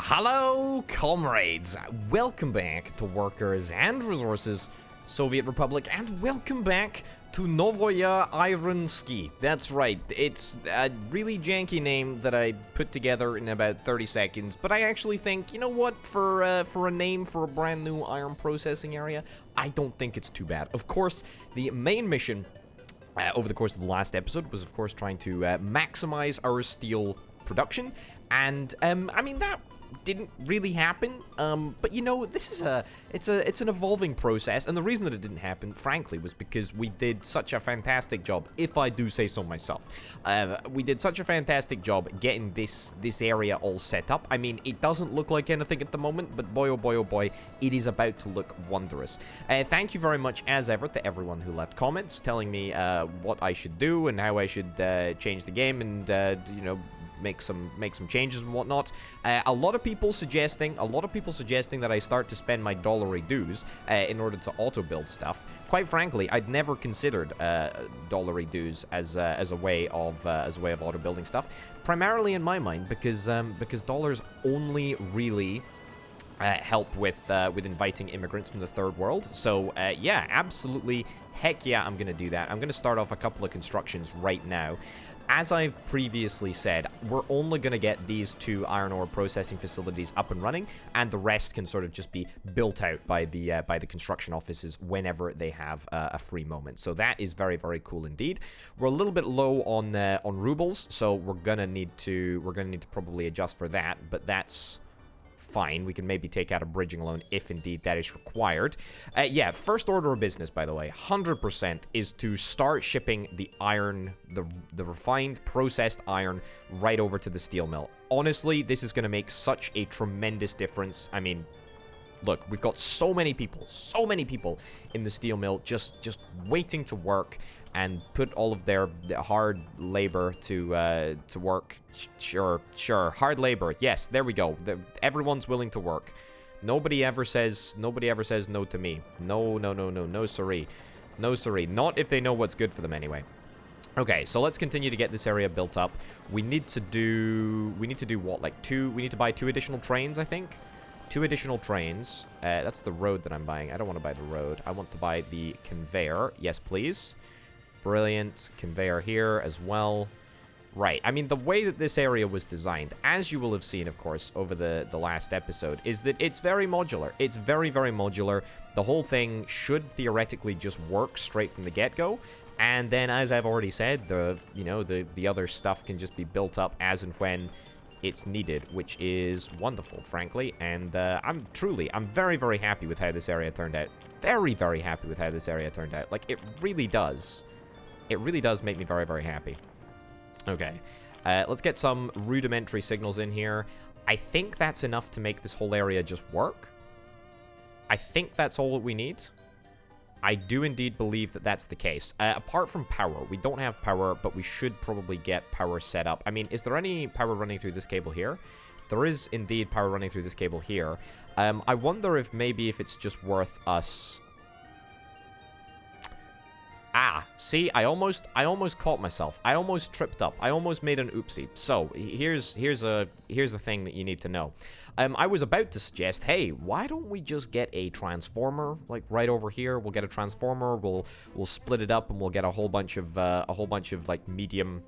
Hello, comrades! Welcome back to Workers and Resources, Soviet Republic, and welcome back to Novoye Ironski. That's right, it's a really janky name that I put together in about 30 seconds, but I actually think, you know what, for a name for a brand new iron processing area, I don't think it's too bad. Of course, the main mission over the course of the last episode was, of course, trying to maximize our steel production, and, I mean, that didn't really happen, but you know, this is it's an evolving process, and the reason that it didn't happen, frankly, was because we did such a fantastic job, if I do say so myself. We did such a fantastic job getting this area all set up. I mean, it doesn't look like anything at the moment, but boy, oh boy, it is about to look wondrous. Thank you very much, as ever, to everyone who left comments telling me what I should do and how I should change the game and, you know, make some changes and whatnot. A lot of people suggesting that I start to spend my dollary dues in order to auto build stuff. Quite frankly, I'd never considered dollary dues as a way of auto building stuff. Primarily in my mind, because dollars only really help with inviting immigrants from the third world. So yeah, absolutely, heck yeah, I'm gonna do that. I'm gonna start off a couple of constructions right now. As I've previously said, we're only going to get these two iron ore processing facilities up and running, and the rest can sort of just be built out by the construction offices whenever they have a free moment. So that is very, very cool indeed. We're a little bit low on rubles, so we're gonna need to probably adjust for that, but that's fine. We can maybe take out a bridging loan if indeed that is required. Yeah, first order of business, by the way, 100% is to start shipping the iron, the refined, processed iron right over to the steel mill. Honestly, this is going to make such a tremendous difference. I mean, look, we've got so many people in the steel mill just waiting to work and put all of their hard labor to work. Sure, hard labor. Yes, there we go. Everyone's willing to work. Nobody ever says no to me. No siree. No siree. Not if they know what's good for them anyway. Okay, so let's continue to get this area built up. We need to do what? Like we need to buy 2 additional trains, I think. 2 additional trains. That's the road that I'm buying. I don't want to buy the road. I want to buy the conveyor. Yes, please. Brilliant. Conveyor here as well. Right. I mean, the way that this area was designed, as you will have seen, of course, over the last episode, is that it's very modular. It's very, very modular. The whole thing should theoretically just work straight from the get-go. And then, as I've already said, the other stuff can just be built up as and when it's needed, which is wonderful, frankly. And I'm very, very happy with how this area turned out. Very, very happy with how this area turned out. Like, it really does. It really does make me very, very happy. Okay. Let's get some rudimentary signals in here. I think that's enough to make this whole area just work. I think that's all that we need. I do indeed believe that that's the case. Apart from power, we don't have power, but we should probably get power set up. I mean, is there any power running through this cable here? There is indeed power running through this cable here. I wonder if maybe if it's just worth us... Ah, see, I almost caught myself. I almost tripped up. I almost made an oopsie. So, here's the thing that you need to know. I was about to suggest, hey, why don't we just get a transformer, like right over here? We'll get a transformer. We'll split it up, and we'll get a whole bunch of like medium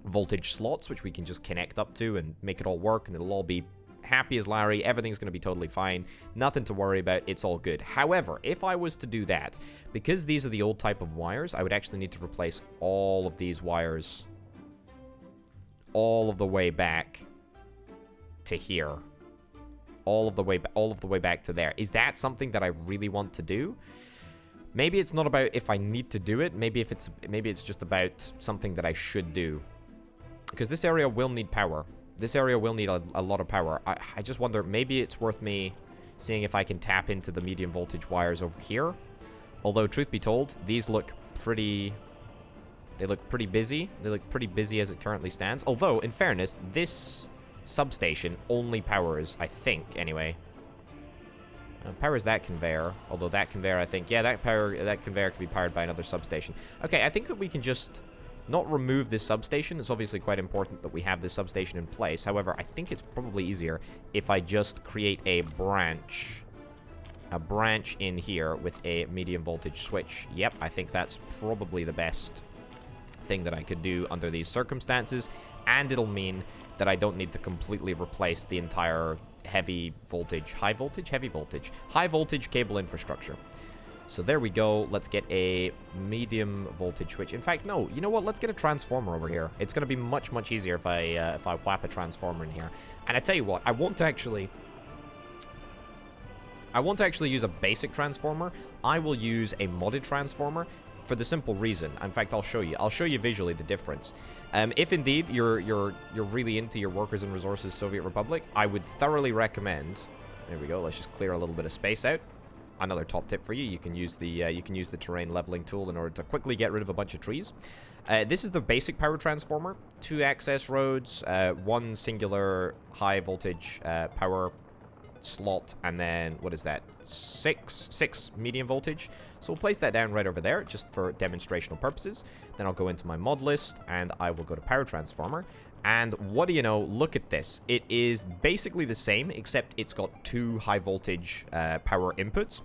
voltage slots, which we can just connect up to and make it all work, and it'll all be happy as Larry. Everything's going to be totally fine. Nothing to worry about. It's all good. However, if I was to do that, because these are the old type of wires, I would actually need to replace all of these wires all of the way back to here. All of the way back to there. Is that something that I really want to do? Maybe it's not about if I need to do it. Maybe it's just about something that I should do. Because this area will need power. This area will need a lot of power. I just wonder, maybe it's worth me seeing if I can tap into the medium voltage wires over here. Although, truth be told, these look pretty... They look pretty busy. They look pretty busy as it currently stands. Although, in fairness, this substation only powers, I think, anyway. Powers that conveyor. Although that conveyor, I think... Yeah, that conveyor can be powered by another substation. Okay, I think that we can just not remove this substation. It's obviously quite important that we have this substation in place. However, I think it's probably easier if I just create a branch in here with a medium voltage switch. Yep, I think that's probably the best thing that I could do under these circumstances, and it'll mean that I don't need to completely replace the entire heavy voltage cable infrastructure. So there we go. Let's get a medium voltage switch. In fact, no, you know what? Let's get a transformer over here. It's going to be much, much easier if I whap a transformer in here. And I tell you what, I won't actually use a basic transformer. I will use a modded transformer for the simple reason. In fact, I'll show you visually the difference. If indeed you're really into your Workers and Resources Soviet Republic, I would thoroughly recommend. There we go. Let's just clear a little bit of space out. Another top tip for you: you can use the terrain leveling tool in order to quickly get rid of a bunch of trees. This is the basic power transformer: 2 access roads, 1 singular high voltage power slot, and then what is that? 6 medium voltage. So we'll place that down right over there just for demonstrational purposes. Then I'll go into my mod list and I will go to power transformer. And what do you know? Look at this. It is basically the same, except it's got 2 high voltage power inputs.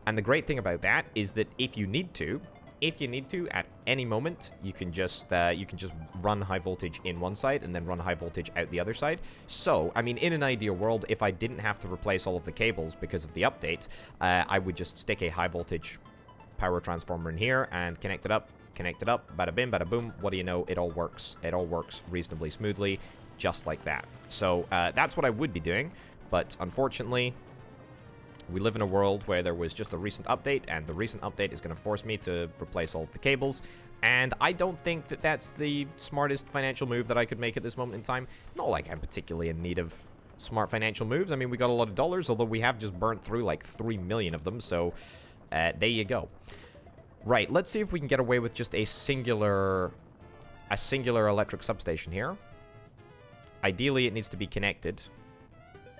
And the great thing about that is that if you need to at any moment, you can just run high voltage in one side and then run high voltage out the other side. So, I mean, in an ideal world, if I didn't have to replace all of the cables because of the update, I would just stick a high voltage power transformer in here and connect it up, bada bim, bada boom. What do you know? It all works. It all works reasonably smoothly, just like that. So that's what I would be doing, but unfortunately, we live in a world where there was just a recent update, and the recent update is going to force me to replace all of the cables, and I don't think that that's the smartest financial move that I could make at this moment in time. Not like I'm particularly in need of smart financial moves. I mean, we got a lot of dollars, although we have just burnt through like 3 million of them, so there you go. Right, let's see if we can get away with just a singular electric substation here. Ideally, it needs to be connected.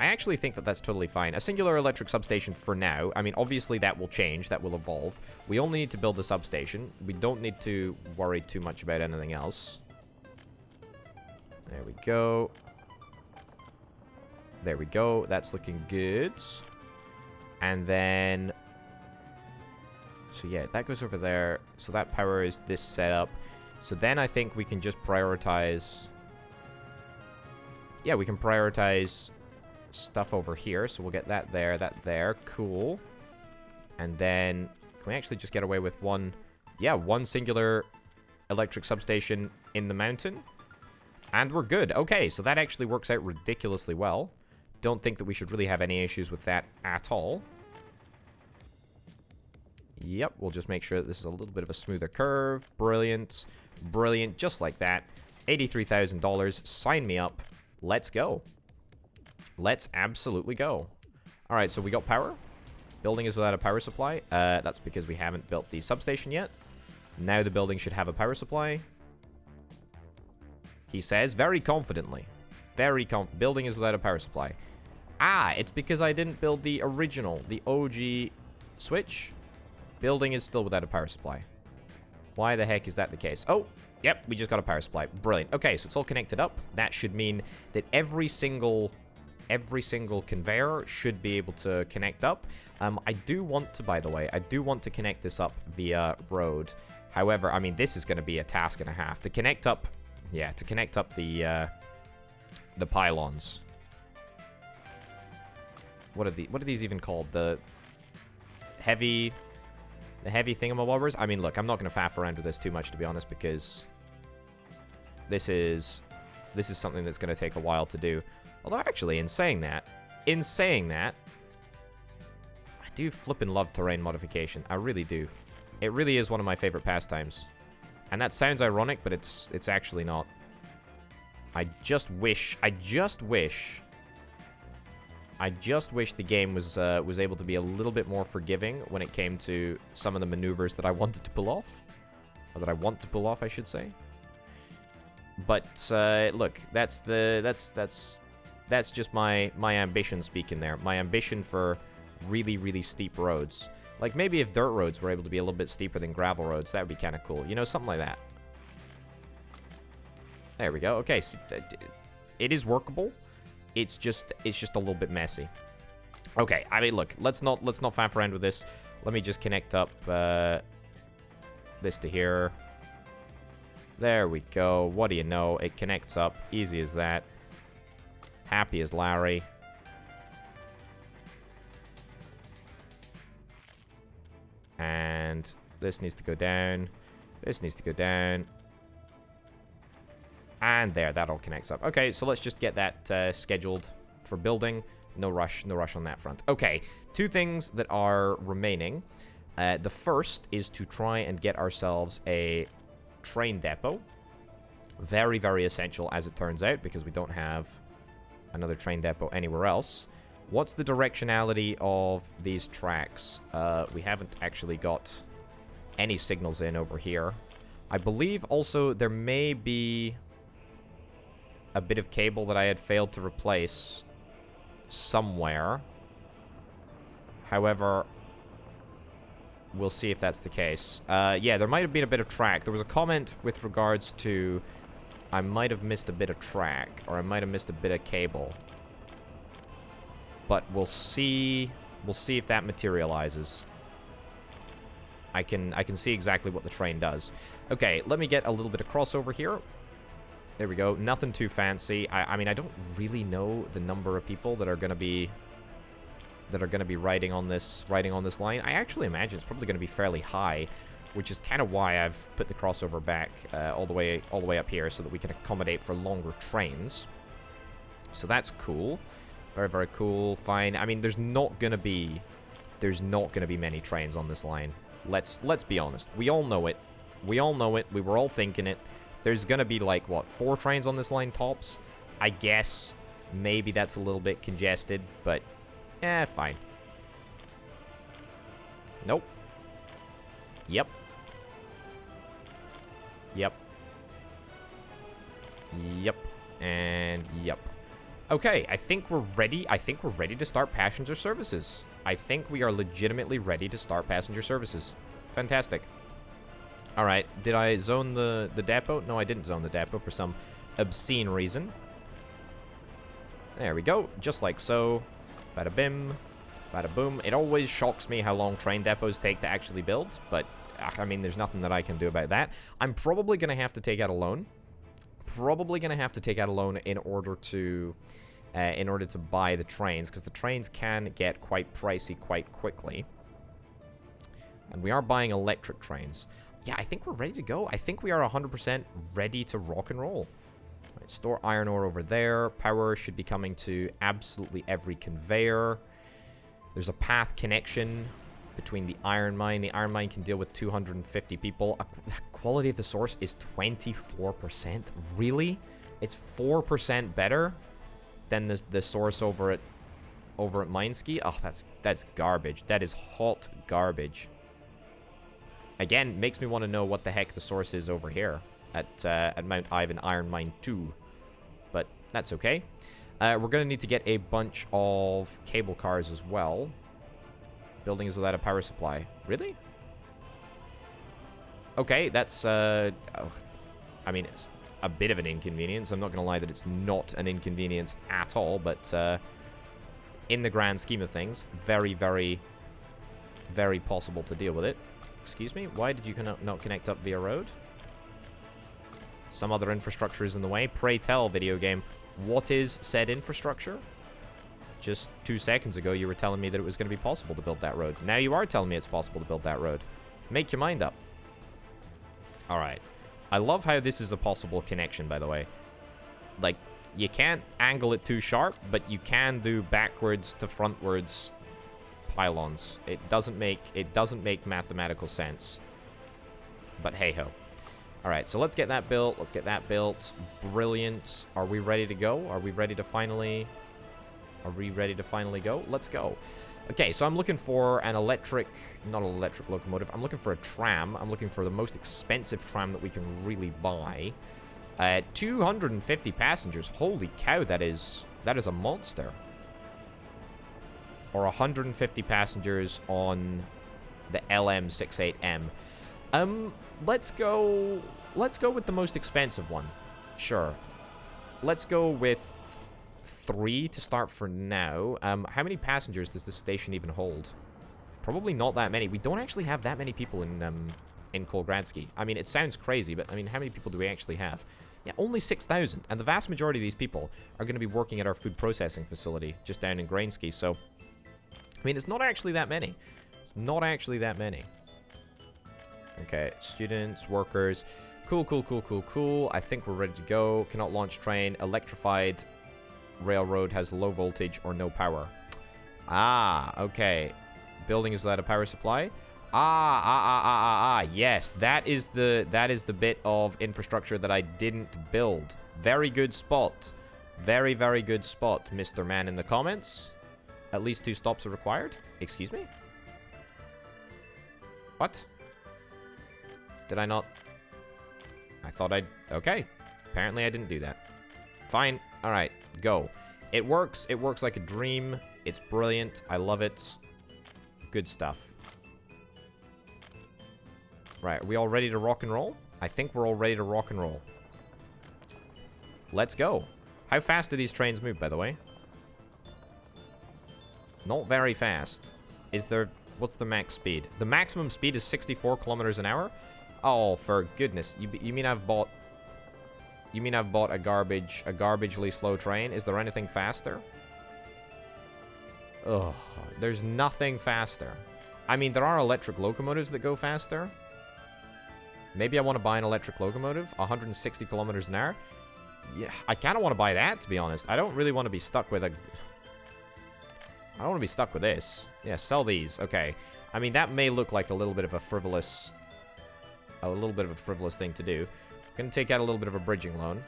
I actually think that that's totally fine. A singular electric substation for now. I mean, obviously that will change, that will evolve. We only need to build a substation. We don't need to worry too much about anything else. There we go. There we go. That's looking good. And then... so yeah, that goes over there. So that powers this setup. So then I think we can just prioritize... yeah, we can prioritize stuff over here. So we'll get that there. Cool. And then can we actually just get away with one singular electric substation in the mountain? And we're good. Okay, so that actually works out ridiculously well. Don't think that we should really have any issues with that at all. Yep, we'll just make sure that this is a little bit of a smoother curve. Brilliant. Brilliant. Just like that. $83,000. Sign me up. Let's go. Let's absolutely go. Alright, so we got power. Building is without a power supply. That's because we haven't built the substation yet. Now the building should have a power supply. He says very confidently. Building is without a power supply. Ah, it's because I didn't build the original, the OG switch. Building is still without a power supply. Why the heck is that the case? Oh, yep, we just got a power supply. Brilliant. Okay, so it's all connected up. That should mean that every single conveyor should be able to connect up. I do want to, by the way, connect this up via road. However, I mean, this is going to be a task and a half. To connect up, yeah, to connect up the pylons. What are these even called? The heavy thingamabobbers? I mean, look, I'm not going to faff around with this too much, to be honest, because this is something that's going to take a while to do. Although, actually, in saying that, I do flippin' love terrain modification. I really do. It really is one of my favorite pastimes. And that sounds ironic, but it's actually not. I just wish the game was able to be a little bit more forgiving when it came to some of the maneuvers that I wanted to pull off. Or that I want to pull off, I should say. But, look, that's just my ambition speaking there. My ambition for really, really steep roads. Like, maybe if dirt roads were able to be a little bit steeper than gravel roads, that would be kind of cool. You know, something like that. There we go. Okay, so it is workable. It's just a little bit messy. Okay, I mean, look, let's not faff around with this. Let me just connect up this to here. There we go. What do you know? It connects up. Easy as that. Happy as Larry. And this needs to go down. This needs to go down. And there, that all connects up. Okay, so let's just get that scheduled for building. No rush on that front. Okay, two things that are remaining. The first is to try and get ourselves a train depot. Very, very essential, as it turns out, because we don't have another train depot anywhere else. What's the directionality of these tracks? We haven't actually got any signals in over here. I believe also there may be a bit of cable that I had failed to replace somewhere. However, we'll see if that's the case. Yeah, there might have been a bit of track. There was a comment with regards to I might have missed a bit of track, or I might have missed a bit of cable. But we'll see. We'll see if that materializes. I can see exactly what the train does. Okay, let me get a little bit of crossover here. There we go. Nothing too fancy. I mean, I don't really know the number of people that are gonna be riding on this line. I actually imagine it's probably gonna be fairly high, which is kind of why I've put the crossover back all the way up here so that we can accommodate for longer trains. So that's cool. Very, very cool. Fine. I mean, there's not gonna be many trains on this line. Let's be honest. We all know it. We all know it. We were all thinking it. There's gonna be, like, what, 4 trains on this line tops? I guess maybe that's a little bit congested, but fine. Nope. Yep. Yep. Yep. And yep. Okay, I think we're ready. I think we're ready to start passenger services. I think we are legitimately ready to start passenger services. Fantastic. All right, did I zone the depot? No, I didn't zone the depot for some obscene reason. There we go, just like so. Bada bim, bada boom. It always shocks me how long train depots take to actually build, but I mean, there's nothing that I can do about that. I'm probably gonna have to take out a loan. Probably gonna have to take out a loan in order to buy the trains, because the trains can get quite pricey quite quickly. And we are buying electric trains. Yeah, I think we're ready to go. I think we are 100% ready to rock and roll. Right, store iron ore over there. Power should be coming to absolutely every conveyor. There's a path connection between the iron mine. The iron mine can deal with 250 people. The quality of the source is 24%. Really? It's 4% better than the source over at Mineski? Oh, that's garbage. That is hot garbage. Again, makes me want to know what the heck the source is over here at Mount Ivan Iron Mine 2. But that's okay. We're going to need to get a bunch of cable cars as well. Buildings without a power supply. Really? Okay, that's, I mean, it's a bit of an inconvenience. I'm not going to lie that it's not an inconvenience at all, but in the grand scheme of things, very, very, very possible to deal with it. Excuse me? Why did you not connect up via road? Some other infrastructure is in the way. Pray tell, video game. What is said infrastructure? Just 2 seconds ago, you were telling me that it was going to be possible to build that road. Now you are telling me it's possible to build that road. Make your mind up. Alright. I love how this is a possible connection, by the way. Like, you can't angle it too sharp, but you can do backwards to frontwards pylons. It doesn't make mathematical sense. But hey-ho. Alright, so let's get that built. Let's get that built. Brilliant. Are we ready to go? Are we ready to finally... Are we ready to finally go? Let's go. Okay, so I'm looking for an electric... Not an electric locomotive. I'm looking for a tram. I'm looking for the most expensive tram that we can really buy. 250 passengers. Holy cow, that is a monster. Or 150 passengers on the LM68M. Let's go with the most expensive one. Sure. Let's go with 3 to start for now. How many passengers does this station even hold? Probably not that many. We don't actually have that many people in Kolgradsky. I mean, it sounds crazy, but I mean, how many people do we actually have? Yeah, only 6,000. And the vast majority of these people are going to be working at our food processing facility just down in Grainsky. So, I mean, it's not actually that many. It's not actually that many. Okay, students, workers. Cool, cool, cool, cool, cool. I think we're ready to go. Cannot launch train. Electrified railroad has low voltage or no power. Ah, okay. Building is without a power supply. Yes, that is the bit of infrastructure that I didn't build. Very good spot. Very, very good spot, Mr. Man in the comments. At least 2 stops are required. Excuse me? What? Did I not? I thought I'd... Okay. Apparently I didn't do that. Fine. Alright, go. It works. It works like a dream. It's brilliant. I love it. Good stuff. Right, are we all ready to rock and roll? I think we're all ready to rock and roll. Let's go. How fast do these trains move, by the way? Not very fast. Is there... What's the max speed? The maximum speed is 64 kilometers an hour? Oh, for goodness. You mean I've bought... You mean I've bought a garbagely slow train? Is there anything faster? Ugh, there's nothing faster. I mean, there are electric locomotives that go faster. Maybe I want to buy an electric locomotive. 160 kilometers an hour. Yeah, I kind of want to buy that, to be honest. I don't really want to be stuck with a... I don't want to be stuck with this. Yeah, sell these. Okay. I mean, that may look like a little bit of a frivolous... thing to do. I'm going to take out a little bit of a bridging loan.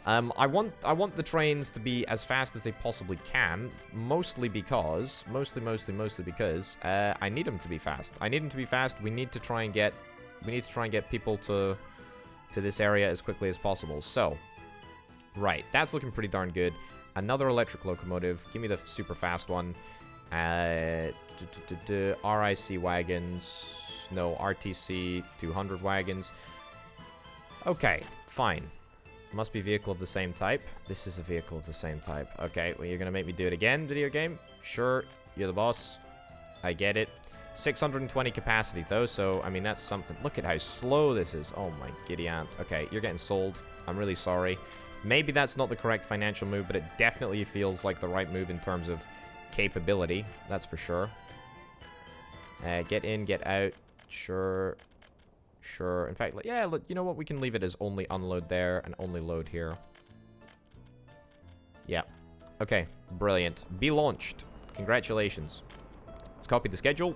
I want the trains to be as fast as they possibly can, mostly because I need them to be fast. I need them to be fast. We need to try and get people to this area as quickly as possible. So, right, that's looking pretty darn good. Another electric locomotive. Give me the super fast one. RIC wagons. No, RTC 200 wagons. Okay, fine. Must be vehicle of the same type. This is a vehicle of the same type. Okay, well, you're gonna make me do it again, video game? Sure, you're the boss. I get it. 620 capacity, though, so, I mean, that's something. Look at how slow this is. Oh, my giddy aunt. Okay, you're getting sold. I'm really sorry. Maybe that's not the correct financial move, but it definitely feels like the right move in terms of capability. That's for sure. Get in, get out. Sure. Sure. In fact, yeah, look, you know what? We can leave it as only unload there and only load here. Yeah. Okay. Brilliant. Be launched. Congratulations. Let's copy the schedule.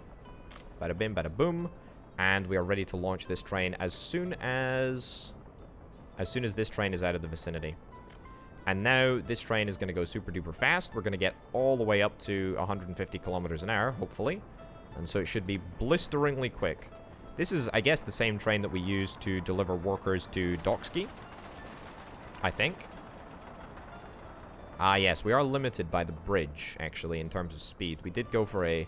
Bada bim, bada boom. And we are ready to launch this train as soon as this train is out of the vicinity. And now this train is going to go super duper fast. We're going to get all the way up to 150 kilometers an hour, hopefully. And so it should be blisteringly quick. This is, I guess, the same train that we use to deliver workers to Doksky. I think. Ah, yes, we are limited by the bridge, actually, in terms of speed. We did go for a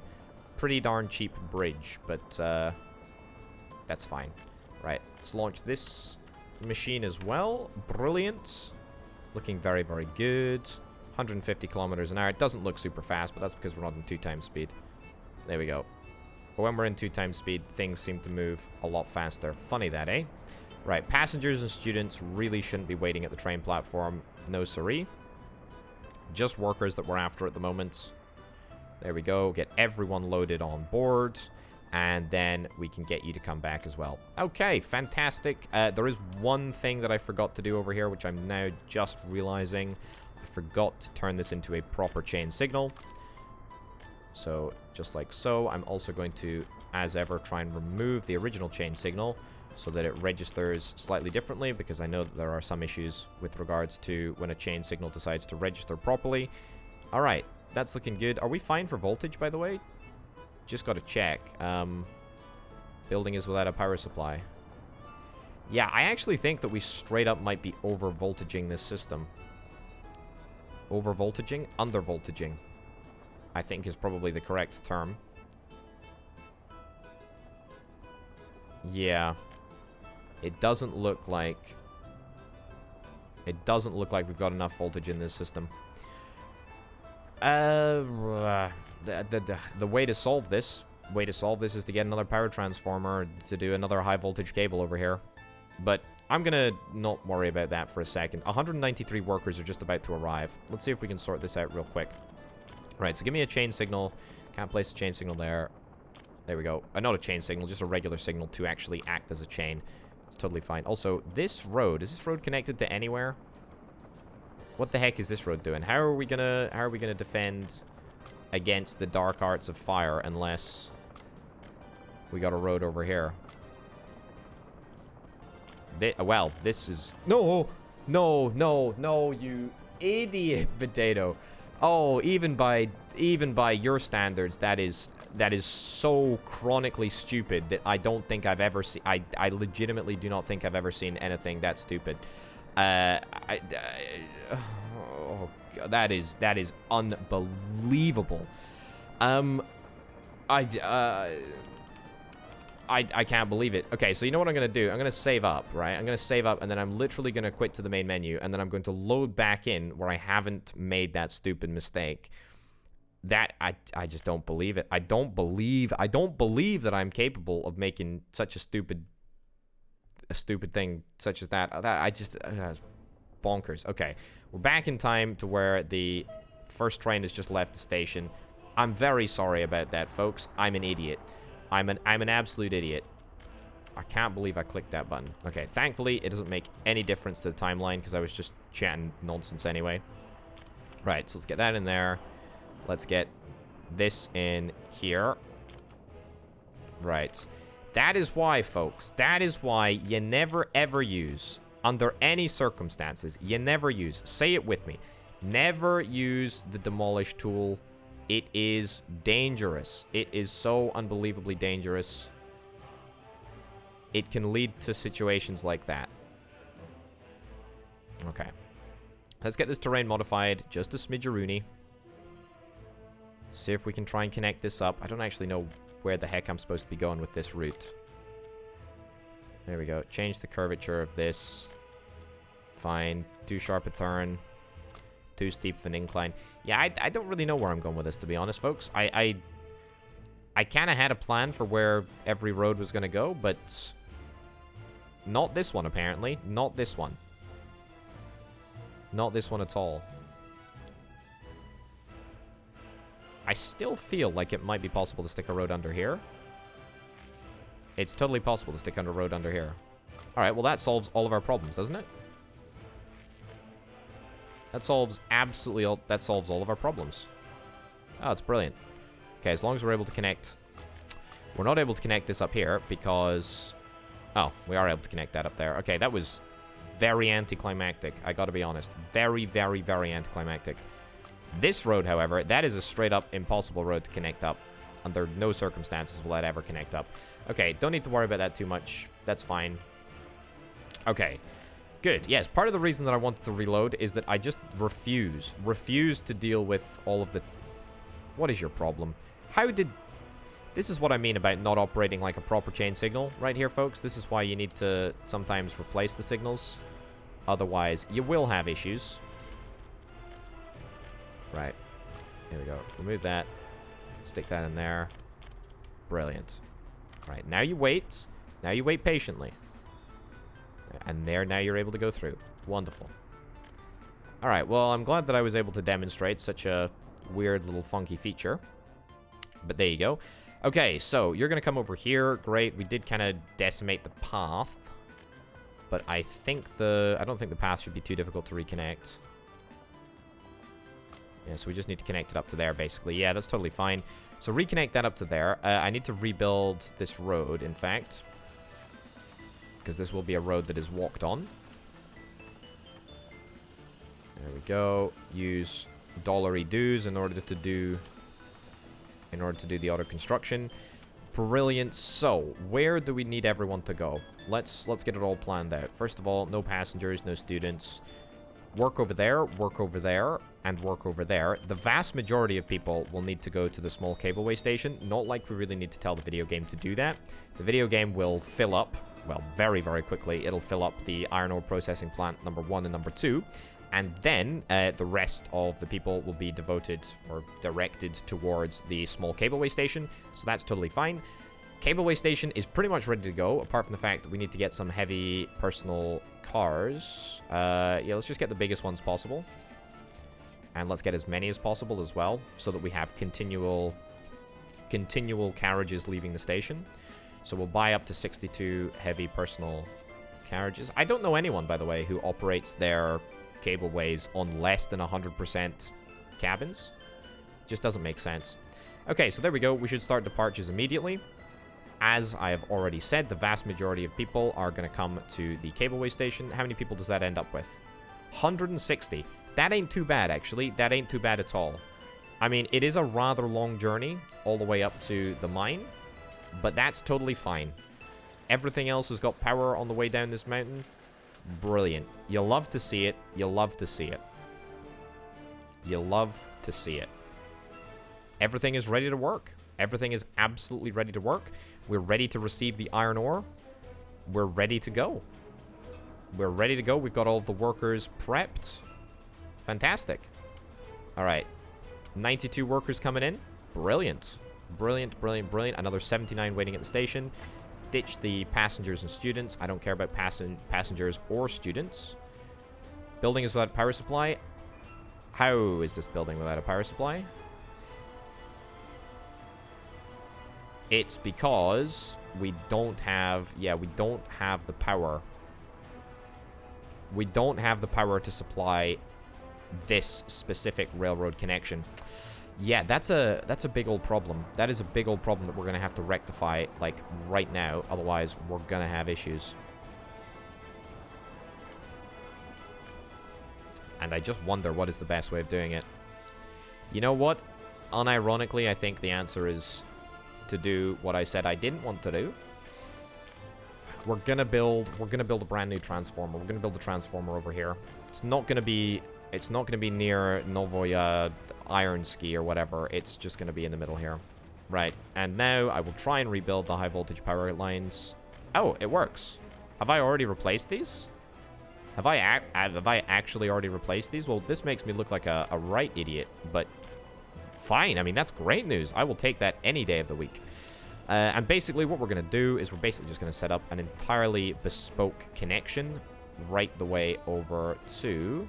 pretty darn cheap bridge, but that's fine. Right, let's launch this machine as well. Brilliant. Looking very, very good. 150 kilometers an hour. It doesn't look super fast, but that's because we're not in 2 times speed. There we go. But when we're in 2 times speed, things seem to move a lot faster. Funny that, eh? Right, passengers and students really shouldn't be waiting at the train platform. No siree. Just workers that we're after at the moment. There we go. Get everyone loaded on board. And then we can get you to come back as well. Okay, fantastic. There is one thing that I forgot to do over here, which I'm now just realizing. I forgot to turn this into a proper chain signal. So, just like so, I'm also going to, as ever, try and remove the original chain signal so that it registers slightly differently, because I know that there are some issues with regards to when a chain signal decides to register properly. Alright, that's looking good. Are we fine for voltage, by the way? Just got to check. Building is without a power supply. Yeah, I actually think that we straight up might be over-voltaging this system. Over-voltaging? Under-voltaging, I think, is probably the correct term. Yeah. It doesn't look like... It doesn't look like we've got enough voltage in this system. The way to solve this is to get another power transformer to do another high voltage cable over here. But I'm gonna not worry about that for a second. 193 workers are just about to arrive. Let's see if we can sort this out real quick. Right, so give me a chain signal. Can't place a chain signal there. There we go. Not a chain signal, just a regular signal to actually act as a chain. It's totally fine. Also, this road, is this road connected to anywhere? What the heck is this road doing? How are we gonna defend against the dark arts of fire unless we got a road over here? Well, this is... No, you idiot, Potato. Oh, even by your standards, that is so chronically stupid that I don't think I've ever seen... I legitimately do not think I've ever seen anything that stupid. Oh, God, that is unbelievable. I can't believe it. Okay, so you know what I'm going to do? I'm going to save up, right? I'm going to save up, and then I'm literally going to quit to the main menu, and then I'm going to load back in where I haven't made that stupid mistake. That, I just don't believe it. I don't believe that I'm capable of making such a stupid thing such as that. That's bonkers. Okay, we're back in time to where the first train has just left the station. I'm very sorry about that, folks. I'm an idiot. I'm an absolute idiot. I can't believe I clicked that button. Okay, thankfully, it doesn't make any difference to the timeline because I was just chatting nonsense anyway. Right, so let's get that in there. Let's get this in here. Right. That is why, folks, that is why you never ever use, under any circumstances, you never use, say it with me, never use the demolish tool. It is dangerous. It is so unbelievably dangerous. It can lead to situations like that. Okay. Let's get this terrain modified just a smidgeroony. See if we can try and connect this up. I don't actually know where the heck I'm supposed to be going with this route. There we go. Change the curvature of this. Fine. Too sharp a turn. Too steep of an incline. Yeah, I don't really know where I'm going with this, to be honest, folks. I kind of had a plan for where every road was going to go, but not this one, apparently. Not this one. Not this one at all. I still feel like it might be possible to stick a road under here. It's totally possible to stick a road under here. Alright, well that solves all of our problems, doesn't it? That solves absolutely all... That solves all of our problems. Oh, it's brilliant. Okay, as long as we're able to connect... We're not able to connect this up here because... Oh, we are able to connect that up there. Okay, that was very anticlimactic, I gotta be honest. Very, very, very anticlimactic. This road, however, that is a straight-up impossible road to connect up. Under no circumstances will that ever connect up. Okay, don't need to worry about that too much. That's fine. Okay. Good. Yes, part of the reason that I wanted to reload is that I just refuse to deal with all of the... What is your problem? How did... This is what I mean about not operating like a proper chain signal right here, folks. This is why you need to sometimes replace the signals. Otherwise, you will have issues. Right. Here we go. Remove that. Stick that in there. Brilliant. Alright, now you wait. Now you wait patiently. And there, now you're able to go through. Wonderful. Alright, well, I'm glad that I was able to demonstrate such a weird little funky feature. But there you go. Okay, so you're going to come over here. Great. We did kind of decimate the path. But I think I don't think the path should be too difficult to reconnect. Yeah, so we just need to connect it up to there, basically. Yeah, that's totally fine. So reconnect that up to there. I need to rebuild this road, in fact. Because this will be a road that is walked on. There we go. Use dollary dues in order to do the auto construction. Brilliant. So, where do we need everyone to go? Let's get it all planned out. First of all, no passengers, no students. Work over there, and work over there. The vast majority of people will need to go to the small cableway station. Not like we really need to tell the video game to do that. The video game will fill up well, very, very quickly, it'll fill up the iron ore processing plant number 1 and number 2. And then the rest of the people will be devoted or directed towards the small cableway station. So that's totally fine. Cableway station is pretty much ready to go, apart from the fact that we need to get some heavy personal cars. Yeah, let's just get the biggest ones possible. And let's get as many as possible as well, so that we have continual carriages leaving the station. So we'll buy up to 62 heavy personal carriages. I don't know anyone, by the way, who operates their cableways on less than 100% cabins. Just doesn't make sense. Okay, so there we go. We should start departures immediately. As I have already said, the vast majority of people are going to come to the cableway station. How many people does that end up with? 160. That ain't too bad, actually. That ain't too bad at all. I mean, it is a rather long journey all the way up to the mine, but that's totally fine. Everything else has got power on the way down this mountain. Brilliant. You love to see it. You love to see it. You love to see it. Everything is ready to work. Everything is absolutely ready to work. We're ready to receive the iron ore. We're ready to go. We're ready to go. We've got all of the workers prepped. Fantastic. All right. 92 workers coming in. Brilliant. Brilliant, brilliant, brilliant. Another 79 waiting at the station. Ditch the passengers and students. I don't care about passengers or students. Building is without power supply. How is this building without a power supply? It's because we don't have... Yeah, we don't have the power. We don't have the power to supply this specific railroad connection. Yeah, that's a big old problem. That is a big old problem that we're going to have to rectify, like, right now. Otherwise, we're going to have issues. And I just wonder what is the best way of doing it. You know what? Unironically, I think the answer is to do what I said I didn't want to do. We're going to build a brand new transformer. We're going to build a transformer over here. It's not going to be near Novoya Iron Ski or whatever. It's just going to be in the middle here. Right. And now I will try and rebuild the high voltage power lines. Oh, it works. Have I already replaced these? Have I actually already replaced these? Well, this makes me look like a right idiot, but fine. I mean, that's great news. I will take that any day of the week. And basically what we're going to do is we're basically just going to set up an entirely bespoke connection right the way over to...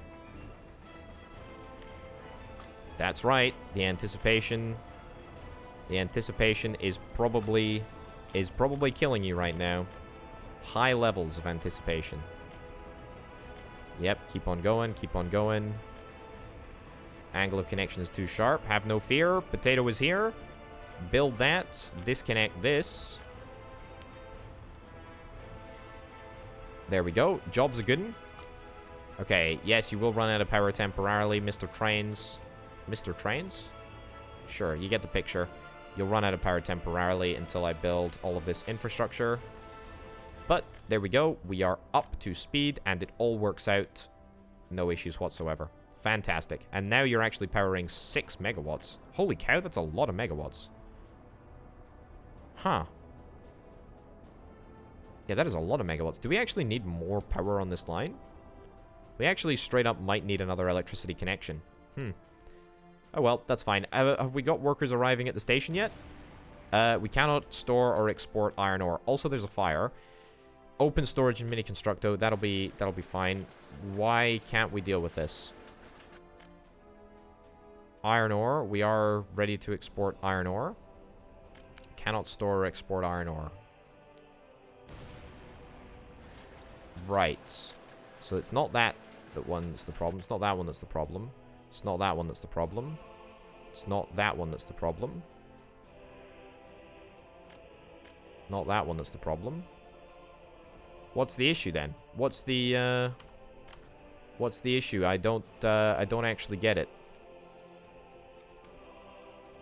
That's right. The anticipation is probably killing you right now. High levels of anticipation. Yep, keep on going, keep on going. Angle of connection is too sharp. Have no fear. Potato is here. Build that. Disconnect this. There we go. Job's a good one. Okay, yes, you will run out of power temporarily, Mr. Trains. Mr. Trains? Sure, you get the picture. You'll run out of power temporarily until I build all of this infrastructure. But there we go. We are up to speed, and it all works out. No issues whatsoever. Fantastic. And now you're actually powering 6 megawatts. Holy cow, that's a lot of megawatts. Huh. Yeah, that is a lot of megawatts. Do we actually need more power on this line? We actually straight up might need another electricity connection. Oh well, that's fine. Have we got workers arriving at the station yet? We cannot store or export iron ore. Also, there's a fire. Open storage and mini constructo. That'll be fine. Why can't we deal with this? Iron ore. We are ready to export iron ore. Cannot store or export iron ore. Right. So it's not that one that's the problem. It's not that one that's the problem. It's not that one that's the problem. It's not that one that's the problem. Not that one that's the problem. What's the issue then? What's the issue? I don't actually get it.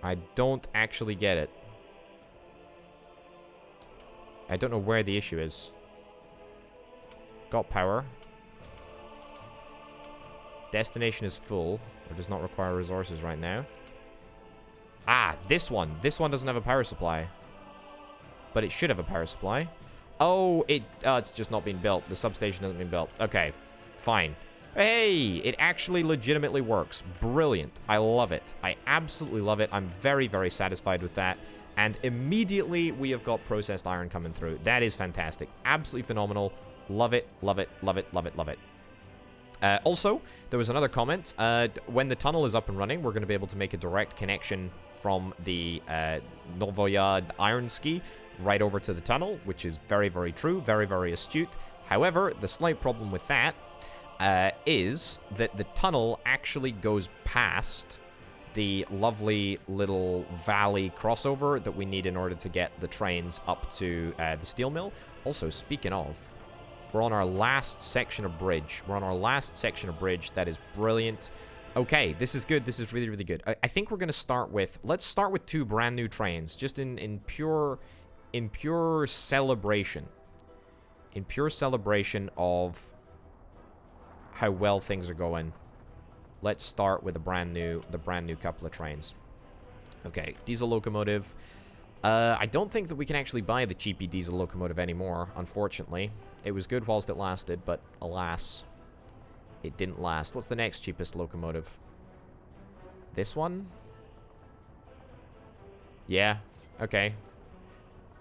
I don't actually get it. I don't know where the issue is. Got power. Destination is full, or does not require resources right now. Ah, this one. This one doesn't have a power supply. But it should have a power supply. Oh, it's just not being built. The substation hasn't been built. Okay, fine. Hey, it actually legitimately works. Brilliant. I love it. I absolutely love it. I'm very, very satisfied with that. And immediately we have got processed iron coming through. That is fantastic. Absolutely phenomenal. Love it, love it, love it, love it, love it. Also, there was another comment. When the tunnel is up and running, we're going to be able to make a direct connection from the Novoya iron ski right over to the tunnel, which is very, very true, very, very astute. However, the slight problem with that is that the tunnel actually goes past the lovely little valley crossover that we need in order to get the trains up to the steel mill. Also, speaking of, we're on our last section of bridge. We're on our last section of bridge. That is brilliant. Okay, this is good. This is really, really good. I think we're going to start with... Let's start with 2 brand new trains, just in pure celebration. In pure celebration of how well things are going. Let's start with the brand new couple of trains. Okay, diesel locomotive. I don't think that we can actually buy the cheapy diesel locomotive anymore, unfortunately. It was good whilst it lasted, but alas, it didn't last. What's the next cheapest locomotive? This one? Yeah, okay.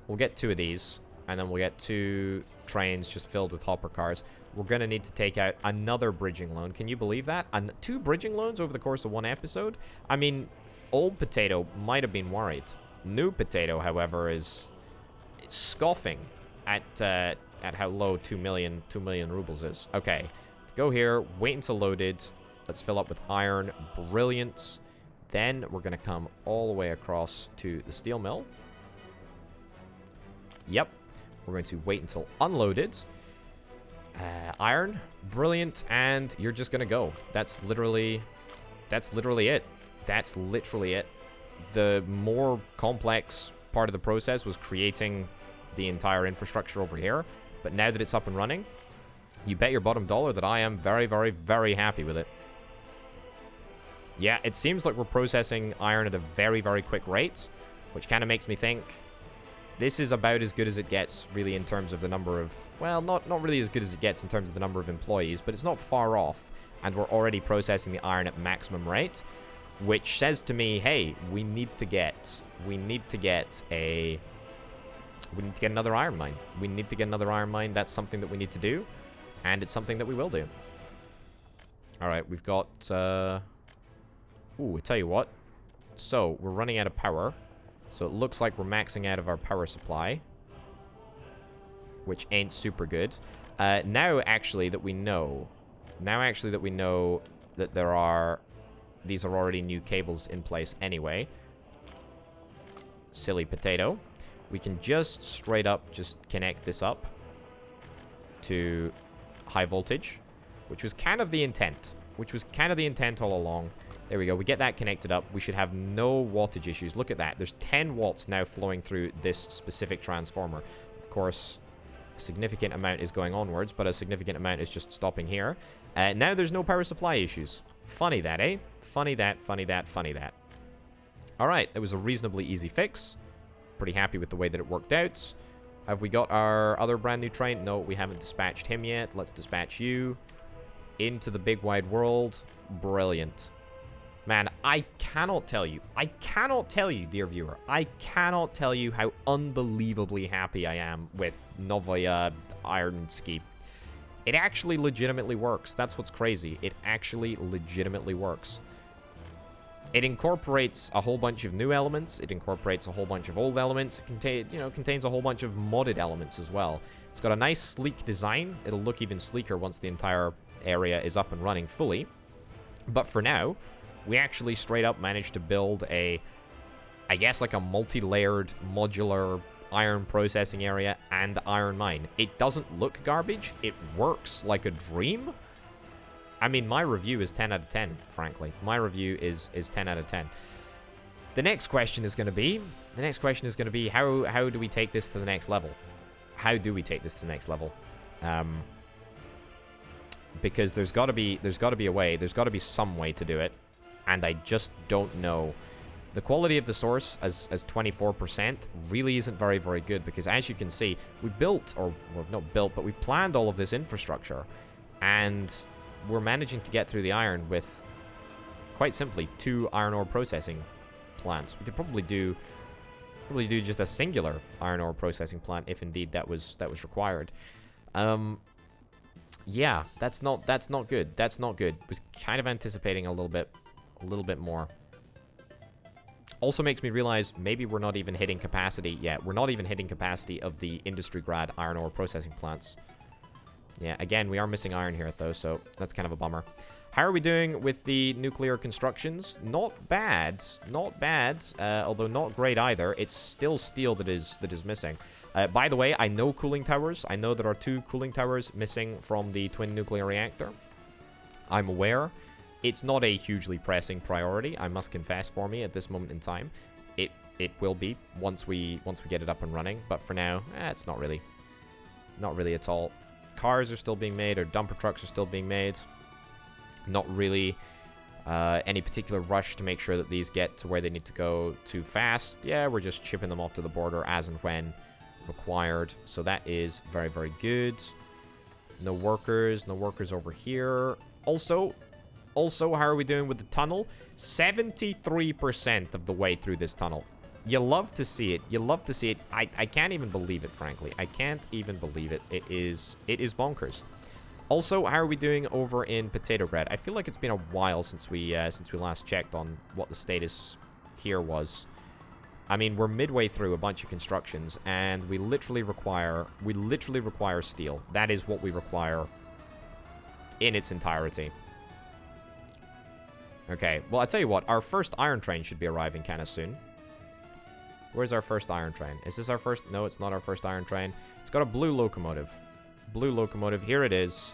We'll get 2 of these, and then we'll get 2 trains just filled with hopper cars. We're going to need to take out another bridging loan. Can you believe that? 2 bridging loans over the course of 1 episode? I mean, old Potato might have been worried. New Potato, however, is scoffing at how low 2 million rubles is. Okay, let's go here, wait until loaded. Let's fill up with iron. Brilliant. Then we're going to come all the way across to the steel mill. Yep. We're going to wait until unloaded. Iron. Brilliant. And you're just going to go. That's literally it. That's literally it. The more complex part of the process was creating the entire infrastructure over here. But now that it's up and running, you bet your bottom dollar that I am very, very, very happy with it. Yeah, it seems like we're processing iron at a very, very quick rate, which kind of makes me think this is about as good as it gets, really, in terms of the number of... Well, not really as good as it gets in terms of the number of employees, but it's not far off, and we're already processing the iron at maximum rate, which says to me, hey, we need to get another iron mine. We need to get another iron mine. That's something that we need to do, and it's something that we will do. All right, we've got... Ooh, I tell you what. So, we're running out of power. So, it looks like we're maxing out of our power supply, which ain't super good. Now, actually, that we know that there are... These are already new cables in place anyway. Silly Potato. We can just straight up just connect this up to high voltage, which was kind of the intent. All along. There we go. We get that connected up. We should have no wattage issues. Look at that. There's 10 watts now flowing through this specific transformer. Of course, a significant amount is going onwards, but a significant amount is just stopping here. Now there's no power supply issues. Funny that, eh? Funny that, funny that, funny that. All right. It was a reasonably easy fix. Pretty happy with the way that it worked out. Have we got our other brand new train? No, we haven't dispatched him yet. Let's dispatch you into the big wide world. Brilliant. Man, I cannot tell you, dear viewer, I cannot tell you how unbelievably happy I am with Novoya Iron Ski. It actually legitimately works. That's what's crazy. It actually legitimately works. It incorporates a whole bunch of new elements. It incorporates a whole bunch of old elements. It contains a whole bunch of modded elements as well. It's got a nice, sleek design. It'll look even sleeker once the entire area is up and running fully. But for now, we actually straight up managed to build I guess like a multi-layered modular iron processing area and iron mine. It doesn't look garbage. It works like a dream. I mean, my review is 10 out of 10, frankly. My review is 10 out of 10. The next question is going to be, how do we take this to the next level? How do we take this to the next level? Because there's got to be a way. There's got to be some way to do it. And I just don't know The quality of the source as 24% really isn't very, very good, because as you can see, we built, or well, not built, but we planned all of this infrastructure, and we're managing to get through the iron with, quite simply, 2 iron ore processing plants. We could probably do just a singular iron ore processing plant if indeed that was required. Yeah, that's not good. That's not good. Was kind of anticipating a little bit more. Also makes me realize maybe we're not even hitting capacity yet. We're not even hitting capacity of the industry grad iron ore processing plants. Yeah, again, we are missing iron here though, so that's kind of a bummer. How are we doing with the nuclear constructions? Not bad. Not bad, although not great either. It's still steel that is missing. By the way, I know cooling towers. I know there are 2 cooling towers missing from the twin nuclear reactor. I'm aware. It's not a hugely pressing priority, I must confess, for me at this moment in time. It will be once we get it up and running, but for now, it's not really at all. Cars are still being made, or dumper trucks are still being made. Not really any particular rush to make sure that these get to where they need to go too fast. Yeah, we're just shipping them off to the border as and when required. So that is very, very good. No workers over here. Also, how are we doing with the tunnel? 73% of the way through this tunnel. You love to see it. You love to see it. I can't even believe it, frankly. I can't even believe it. It is bonkers. Also, how are we doing over in Potato Bread? I feel like it's been a while since we last checked on what the status here was. I mean, we're midway through a bunch of constructions, and we literally require steel. That is what we require in its entirety. Okay, well, I'll tell you what. Our first iron train should be arriving kind of soon. Where's our first iron train? Is this our first? No, it's not our first iron train. It's got a blue locomotive. Blue locomotive. Here it is.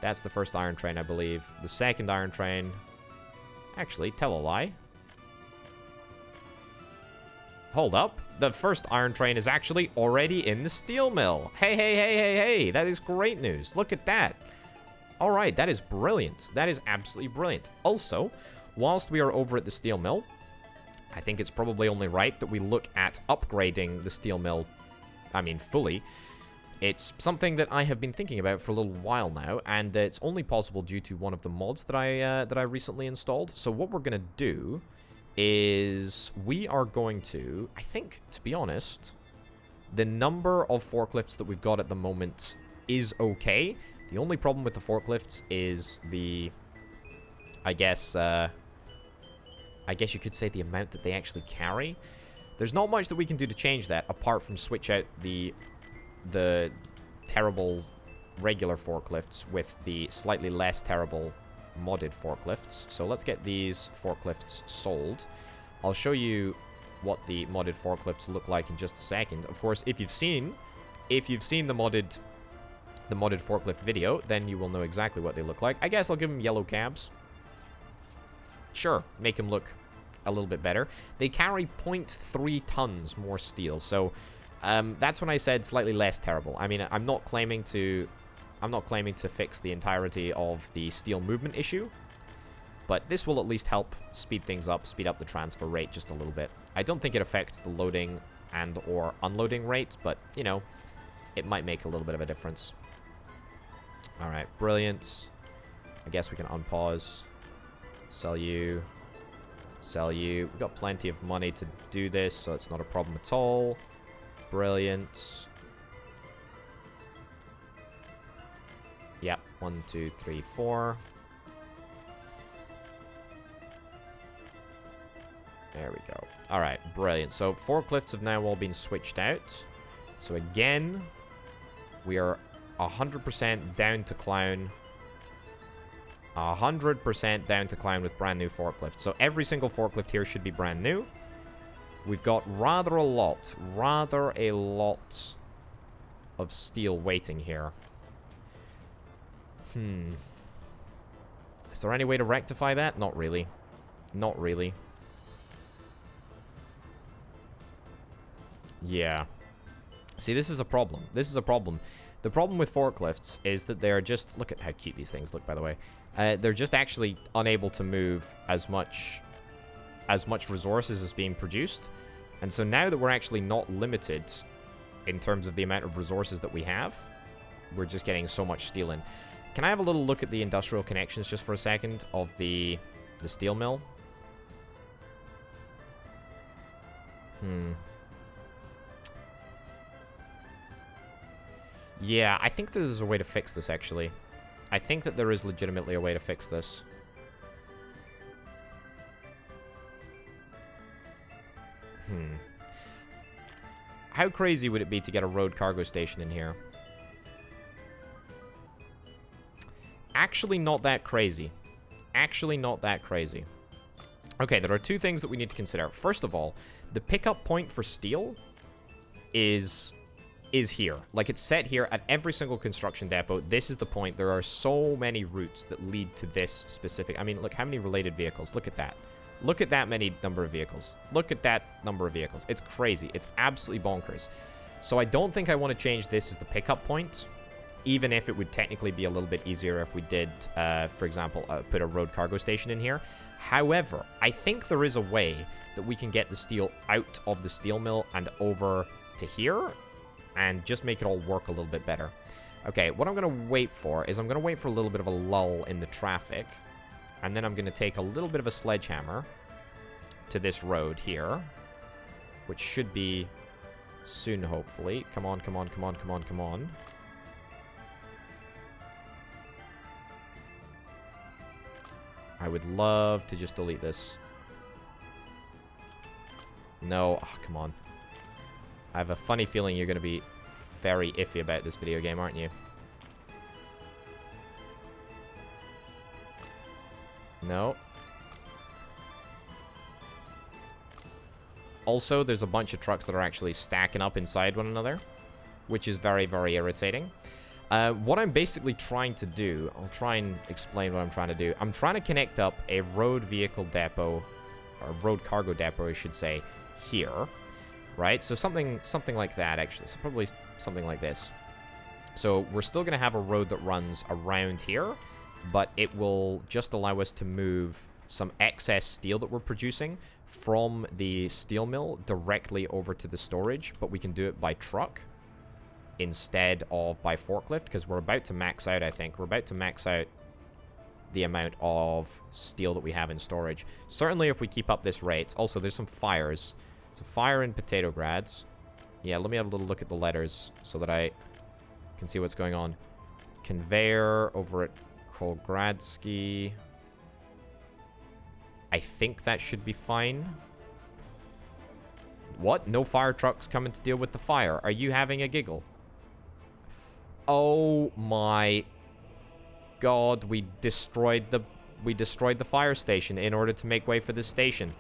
That's the first iron train, I believe. The second iron train... Actually, tell a lie. Hold up. The first iron train is actually already in the steel mill. Hey, hey, hey, hey, hey. That is great news. Look at that. All right, that is brilliant. That is absolutely brilliant. Also, whilst we are over at the steel mill, I think it's probably only right that we look at upgrading the steel mill, I mean, fully. It's something that I have been thinking about for a little while now, and it's only possible due to one of the mods that I recently installed. So what we're going to do is we are going to, I think, to be honest, the number of forklifts that we've got at the moment is okay. The only problem with the forklifts is the, I guess you could say the amount that they actually carry. There's not much that we can do to change that, apart from switch out the terrible regular forklifts with the slightly less terrible modded forklifts. So let's get these forklifts sold. I'll show you what the modded forklifts look like in just a second. Of course, if you've seen the modded forklift video, then you will know exactly what they look like. I guess I'll give them yellow cabs. Sure, make them look a little bit better. They carry 0.3 tons more steel, so that's when I said slightly less terrible. I mean, I'm not claiming to fix the entirety of the steel movement issue, but this will at least help speed things up, speed up the transfer rate just a little bit. I don't think it affects the loading and or unloading rate, but, you know, it might make a little bit of a difference. All right, brilliant. I guess we can unpause. Sell you. Sell you. We've got plenty of money to do this, so it's not a problem at all. Brilliant. Yep, 1, 2, 3, 4. There we go. All right, brilliant. So forklifts have now all been switched out. So again, we are 100% down to clown. 100% down to clown with brand new forklifts. So every single forklift here should be brand new. We've got rather a lot of steel waiting here. Is there any way to rectify that? Not really. Not really. Yeah. See, this is a problem. This is a problem. The problem with forklifts is that they're just... Look at how cute these things look, by the way. They're just actually unable to move as much as much resources as being produced. And so now that we're actually not limited in terms of the amount of resources that we have, we're just getting so much steel in. Can I have a little look at the industrial connections just for a second of the steel mill? Yeah, I think that there's a way to fix this, actually. I think that there is legitimately a way to fix this. How crazy would it be to get a road cargo station in here? Actually not that crazy. Actually not that crazy. Okay, there are two things that we need to consider. First of all, the pickup point for steel is here. Like, it's set here at every single construction depot. This is the point. There are so many routes that lead to this specific... I mean, look, how many related vehicles? Look at that. Look at that many number of vehicles. Look at that number of vehicles. It's crazy. It's absolutely bonkers. So I don't think I want to change this as the pickup point, even if it would technically be a little bit easier if we did, for example, put a road cargo station in here. However, I think there is a way that we can get the steel out of the steel mill and over to here and just make it all work a little bit better. Okay, what I'm going to wait for is I'm going to wait for a little bit of a lull in the traffic. And then I'm going to take a little bit of a sledgehammer to this road here, which should be soon, hopefully. Come on, come on, come on, come on, come on. I would love to just delete this. No, oh, come on. I have a funny feeling you're going to be very iffy about this video game, aren't you? No. Also, there's a bunch of trucks that are actually stacking up inside one another, which is very, very irritating. What I'm basically trying to do, I'll try and explain what I'm trying to do. I'm trying to connect up a road vehicle depot, or road cargo depot, I should say, here, right? So something like that, actually. So probably something like this. So we're still going to have a road that runs around here, but it will just allow us to move some excess steel that we're producing from the steel mill directly over to the storage, but we can do it by truck instead of by forklift, because we're about to max out, I think. We're about to max out the amount of steel that we have in storage. Certainly if we keep up this rate. Also, there's some fires. It's a fire in Potatograd. Yeah, let me have a little look at the letters so that I can see what's going on. Conveyor over at Kolgradsky. I think that should be fine. What? No fire trucks coming to deal with the fire. Are you having a giggle? Oh my god, we destroyed the fire station in order to make way for this station.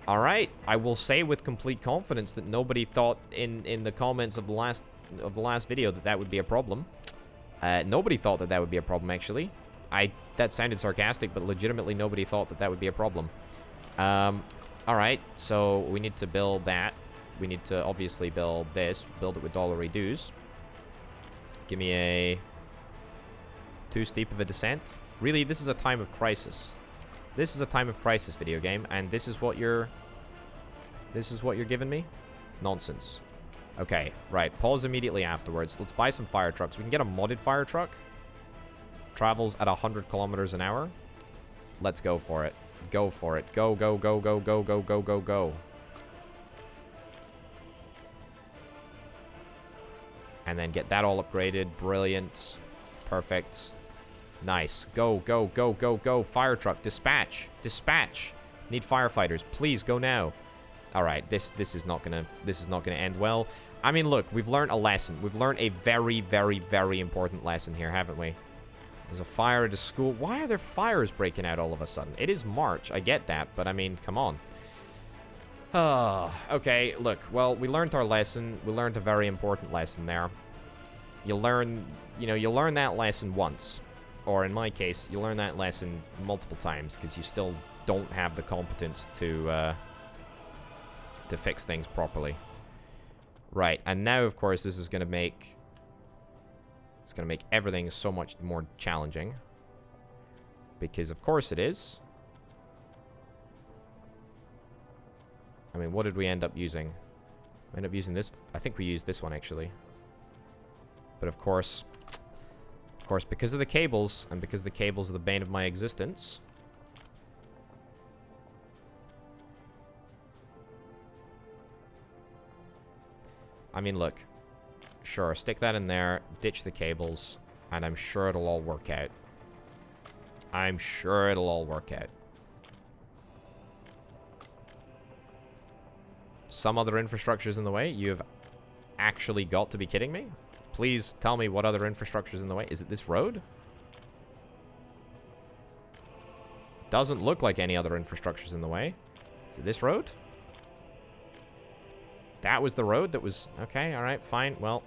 Alright, I will say with complete confidence that nobody thought in the comments of the last video that would be a problem. Nobody thought that would be a problem, actually. That sounded sarcastic, but legitimately nobody thought that would be a problem. Alright, so we need to build that. We need to obviously build this. Build it with dollary dues. Give me a... too steep of a descent. Really, this is a time of crisis. This is a time of crisis, video game, and this is what you're giving me? Nonsense. Okay, right. Pause immediately afterwards. Let's buy some fire trucks. We can get a modded fire truck. Travels at 100 kilometers an hour. Let's go for it. Go for it. Go, go, go, go, go, go, go, go, go. And then get that all upgraded. Brilliant. Perfect. Nice. Go, go, go, go, go. Fire truck. Dispatch. Dispatch. Need firefighters. Please go now. Alright, this is not gonna end well. I mean, look, we've learned a lesson. We've learned a very, very, very important lesson here, haven't we? There's a fire at a school. Why are there fires breaking out all of a sudden? It is March, I get that, but I mean, come on. Okay, look, well, we learned our lesson. We learned a very important lesson there. You learn that lesson once. Or in my case, you learn that lesson multiple times, because you still don't have the competence to fix things properly. Right, and now, of course, this is going to make... It's going to make everything so much more challenging. Because, of course, it is. mean, what did we end up using? We ended up using this. I think we used this one, actually. But of course, because of the cables, and because the cables are the bane of my existence... I mean, look. Sure, stick that in there, ditch the cables, and I'm sure it'll all work out. I'm sure it'll all work out. Some other infrastructure's in the way? You've actually got to be kidding me? Please tell me what other infrastructure's in the way. Is it this road? Doesn't look like any other infrastructure's in the way. Is it this road? That was the road that was... Okay, alright, fine. Well,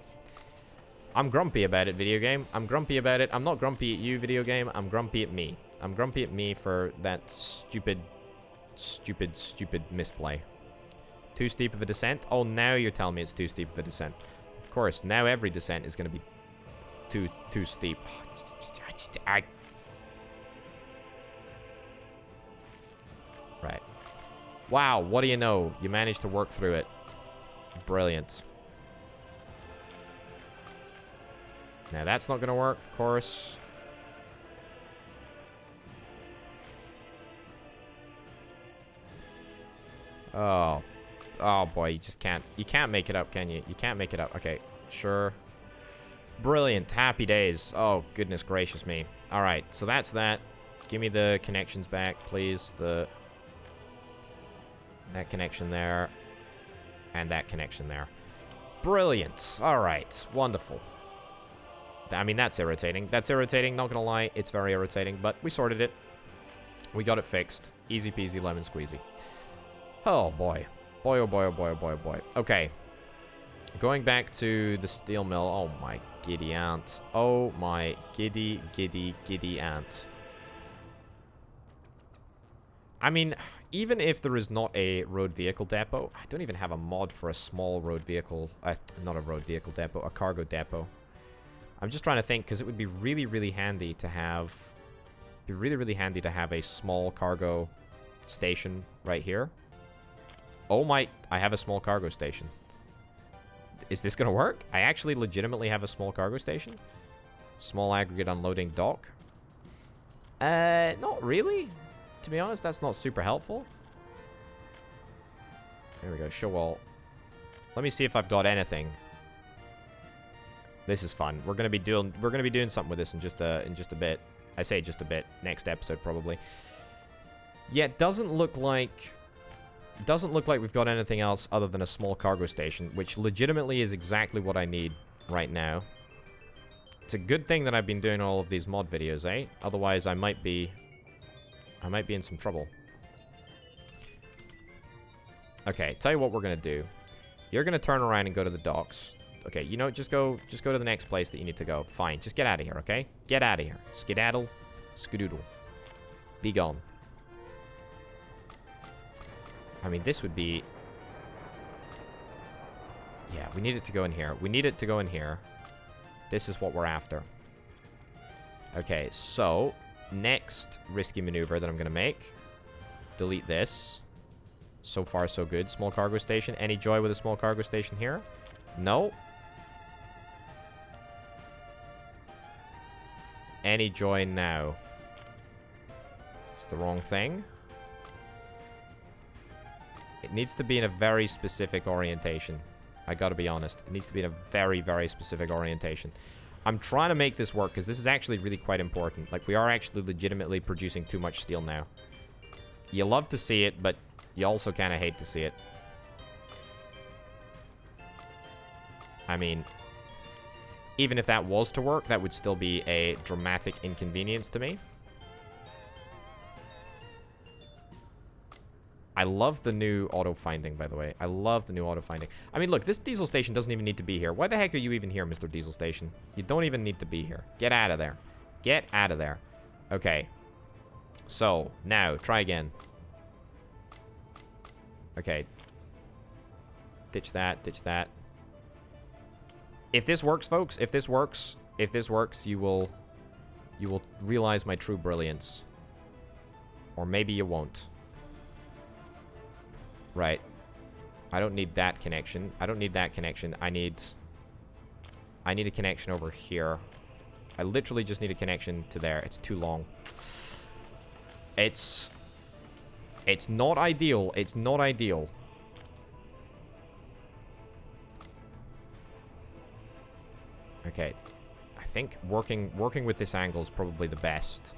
I'm grumpy about it, video game. I'm grumpy about it. I'm not grumpy at you, video game. I'm grumpy at me. I'm grumpy at me for that stupid misplay. Too steep of a descent? Oh, now you're telling me it's too steep of a descent. Of course, now every descent is going to be too steep. Right. Wow, what do you know? You managed to work through it. Brilliant. Now that's not going to work, of course. Oh. Oh boy, you just can't. You can't make it up, can you? You can't make it up. Okay, sure. Brilliant. Happy days. Oh, goodness gracious me. Alright, so that's that. Give me the connections back, please. That connection there. And that connection there. Brilliant. Alright, wonderful. I mean, that's irritating. That's irritating, not gonna lie. It's very irritating, but we sorted it. We got it fixed. Easy peasy lemon squeezy. Oh boy. Boy, oh boy, oh boy, oh boy, oh boy. Okay. Going back to the steel mill. Oh my giddy aunt. Oh my giddy aunt. I mean, even if there is not a road vehicle depot, I don't even have a mod for a small road vehicle. Not a road vehicle depot, a cargo depot. I'm just trying to think, because it would be really handy to have... a small cargo station right here. Oh my... I have a small cargo station. Is this gonna work? I actually legitimately have a small cargo station? Small aggregate unloading dock? Not really. To be honest, that's not super helpful. There we go, show all. Let me see if I've got anything. This is fun. We're gonna be doing something with this in just a bit. I say just a bit. Next episode probably. Yeah, it doesn't look like we've got anything else other than a small cargo station, which legitimately is exactly what I need right now. It's a good thing that I've been doing all of these mod videos, eh? Otherwise, I might be in some trouble. Okay, tell you what we're gonna do. You're gonna turn around and go to the docks. Okay, you know, just go to the next place that you need to go. Fine, just get out of here, okay? Get out of here. Skedaddle, skadoodle. Be gone. I mean, this would be... Yeah, we need it to go in here. We need it to go in here. This is what we're after. Okay, so... Next risky maneuver that I'm going to make. Delete this. So far, so good. Small cargo station. Any joy with a small cargo station here? No. Any joy now? It's the wrong thing. It needs to be in a very specific orientation. I gotta be honest. It needs to be in a very specific orientation. I'm trying to make this work, because this is actually really quite important. Like, we are actually legitimately producing too much steel now. You love to see it, but you also kind of hate to see it. I mean, even if that was to work, that would still be a dramatic inconvenience to me. I love the new auto-finding, by the way. I love the new auto-finding. I mean, look, this diesel station doesn't even need to be here. Why the heck are you even here, Mr. Diesel Station? You don't even need to be here. Get out of there. Get out of there. Okay. So, now, try again. Okay. Ditch that, ditch that. If this works, folks, if this works, you will realize my true brilliance. Or maybe you won't. Right. I don't need that connection. I don't need that connection. I need a connection over here. I literally just need a connection to there. It's too long. It's not ideal. It's not ideal. Okay. I think working with this angle is probably the best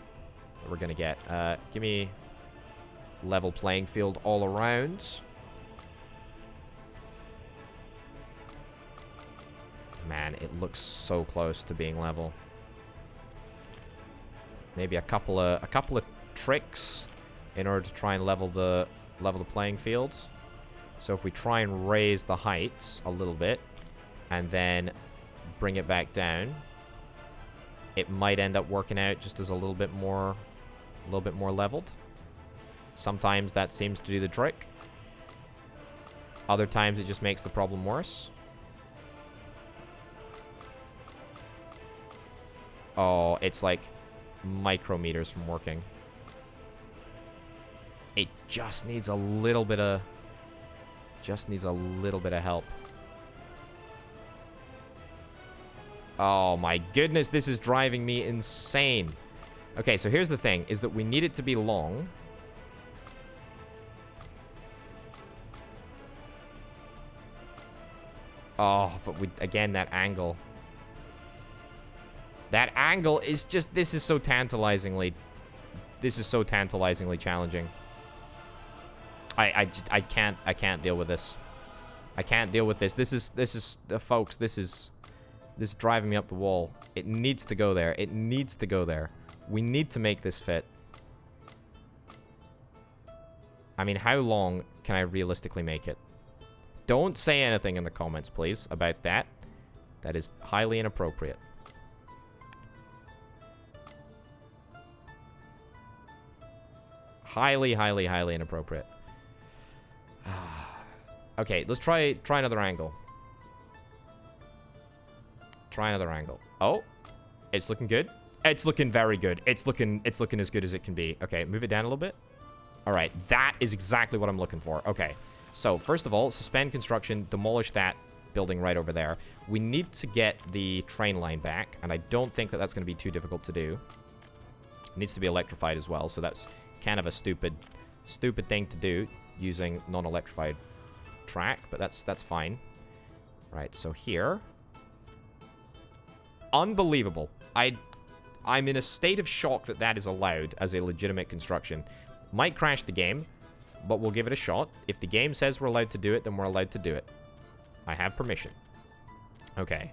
that we're gonna get. Give me level playing field all around. Man, it looks so close to being level. Maybe a couple of tricks in order to try and level the playing fields. So if we try and raise the heights a little bit and then bring it back down, it might end up working out just as a little bit more leveled. Sometimes that seems to do the trick. Other times it just makes the problem worse. Oh, it's like micrometers from working. It just needs a little bit of help. Oh my goodness, this is driving me insane. Okay, so here's the thing, is that we need it to be long. Oh, but again, that angle. That angle is just, this is so tantalizingly challenging. I can't deal with this. I can't deal with this. This is folks, this is driving me up the wall. It needs to go there. It needs to go there. We need to make this fit. I mean, how long can I realistically make it? Don't say anything in the comments, please, about that. That is highly inappropriate. Highly inappropriate. Okay, let's try another angle. Try another angle. Oh, it's looking good. It's looking very good. It's looking as good as it can be. Okay, move it down a little bit. All right, that is exactly what I'm looking for. Okay, so first of all, suspend construction, demolish that building right over there. We need to get the train line back, and I don't think that that's going to be too difficult to do. It needs to be electrified as well, so that's kind of a stupid thing to do using non-electrified track, but that's fine. Right, so here. Unbelievable. I'm in a state of shock that that is allowed as a legitimate construction. Might crash the game, but we'll give it a shot. If the game says we're allowed to do it, then we're allowed to do it. I have permission. Okay.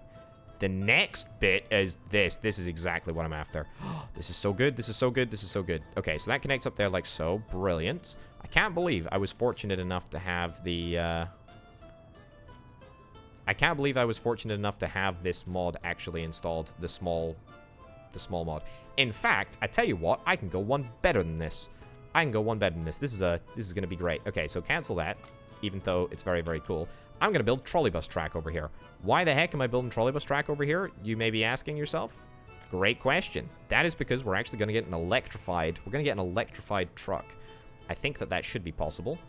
The next bit is this. This is exactly what I'm after. This is so good. This is so good. This is so good. Okay, so that connects up there like so. Brilliant. I can't believe I was fortunate enough to have the... I can't believe I was fortunate enough to have this mod actually installed. The small mod. In fact, I tell you what, I can go one better than this. I can go one better than this. This is going to be great. Okay, so cancel that, even though it's very, very cool. I'm going to build trolleybus track over here. Why the heck am I building trolleybus track over here? You may be asking yourself. Great question. That is because we're actually going to get an electrified... We're going to get an electrified truck. I think that should be possible.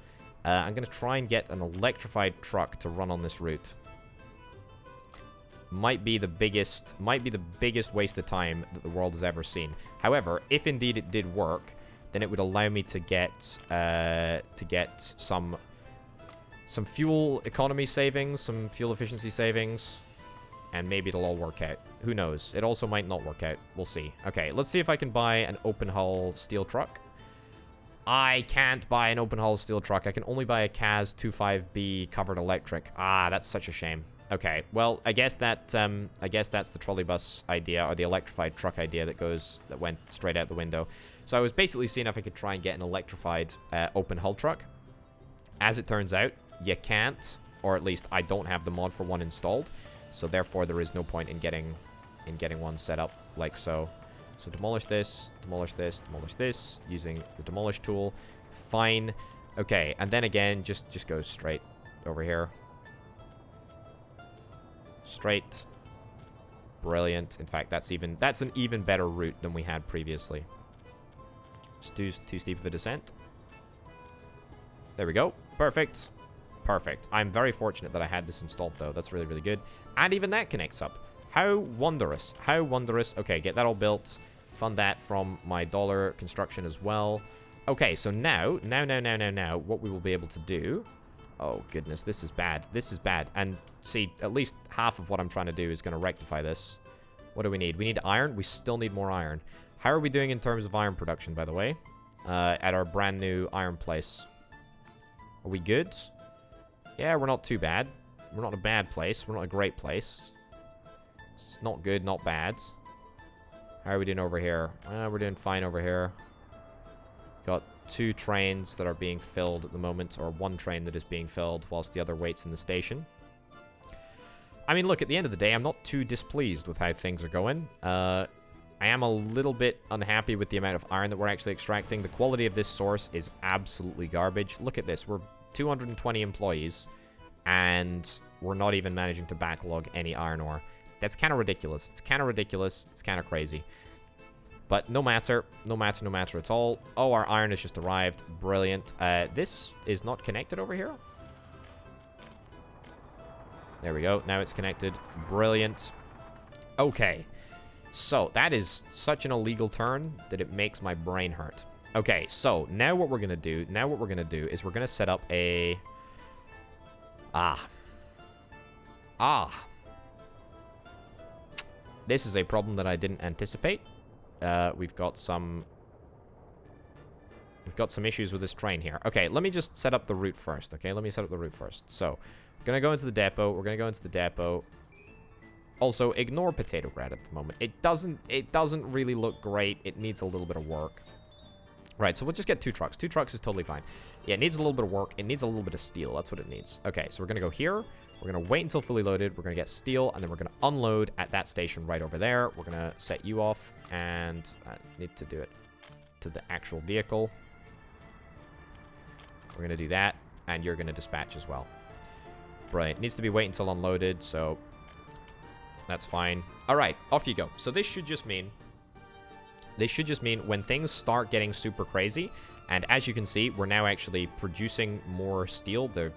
I'm going to try and get an electrified truck to run on this route. Might be the biggest waste of time that the world has ever seen. However, if indeed it did work, then it would allow me to get some fuel economy savings, some fuel efficiency savings, and maybe it'll all work out. Who knows? It also might not work out. We'll see. Okay, let's see if I can buy an open hull steel truck. I can't buy an open hull steel truck. I can only buy a CAS 25B covered electric. Ah, that's such a shame. Okay, well, I guess that's the trolleybus idea, or the electrified truck idea that went straight out the window. So I was basically seeing if I could try and get an electrified open hull truck. As it turns out, you can't, or at least I don't have the mod for one installed, so therefore there is no point in getting one set up like so. So demolish this, demolish this, demolish this, using the demolish tool. Fine. Okay, and then again, just go straight over here. Straight. Brilliant. In fact, that's an even better route than we had previously. It's too steep of a descent. There we go. Perfect. Perfect. I'm very fortunate that I had this installed, though. That's really, really good. And even that connects up. How wondrous. How wondrous. Okay, get that all built. Fund that from my dollar construction as well. Okay, so now, what we will be able to do... Oh, goodness, this is bad. This is bad. And see, at least half of what I'm trying to do is going to rectify this. What do we need? We need iron. We still need more iron. How are we doing in terms of iron production, by the way? At our brand new iron place. Are we good? Yeah, we're not too bad. We're not in a bad place. We're not a great place. It's not good, not bad. How are we doing over here? We're doing fine over here. Got 2 trains that are being filled at the moment, or 1 train that is being filled whilst the other waits in the station. I mean, look, at the end of the day, I'm not too displeased with how things are going. I am a little bit unhappy with the amount of iron that we're actually extracting. The quality of this source is absolutely garbage. Look at this. We're 220 employees, and we're not even managing to backlog any iron ore. That's kind of ridiculous. It's kind of ridiculous. It's kind of crazy. But no matter. No matter, no matter at all. Oh, our iron has just arrived. Brilliant. This is not connected over here. There we go. Now it's connected. Brilliant. Okay. So, that is such an illegal turn that it makes my brain hurt. Okay, so, now what we're going to do, is we're going to set up a... This is a problem that I didn't anticipate. We've got some issues with this train here. Okay, let me just set up the route first, okay? Let me set up the route first. So, we're going to go into the depot. We're going to go into the depot. Also, ignore potato grad at the moment. It doesn't really look great. It needs a little bit of work. Right, so we'll just get 2 trucks. 2 trucks is totally fine. Yeah, it needs a little bit of work. It needs a little bit of steel. That's what it needs. Okay, so we're going to go here. We're going to wait until fully loaded. We're going to get steel, and then we're going to unload at that station right over there. We're going to set you off, and I need to do it to the actual vehicle. We're going to do that, and you're going to dispatch as well. Brilliant. It needs to be wait until unloaded, so that's fine. All right, off you go. So this should just mean when things start getting super crazy, and as you can see, we're now actually producing more steel. The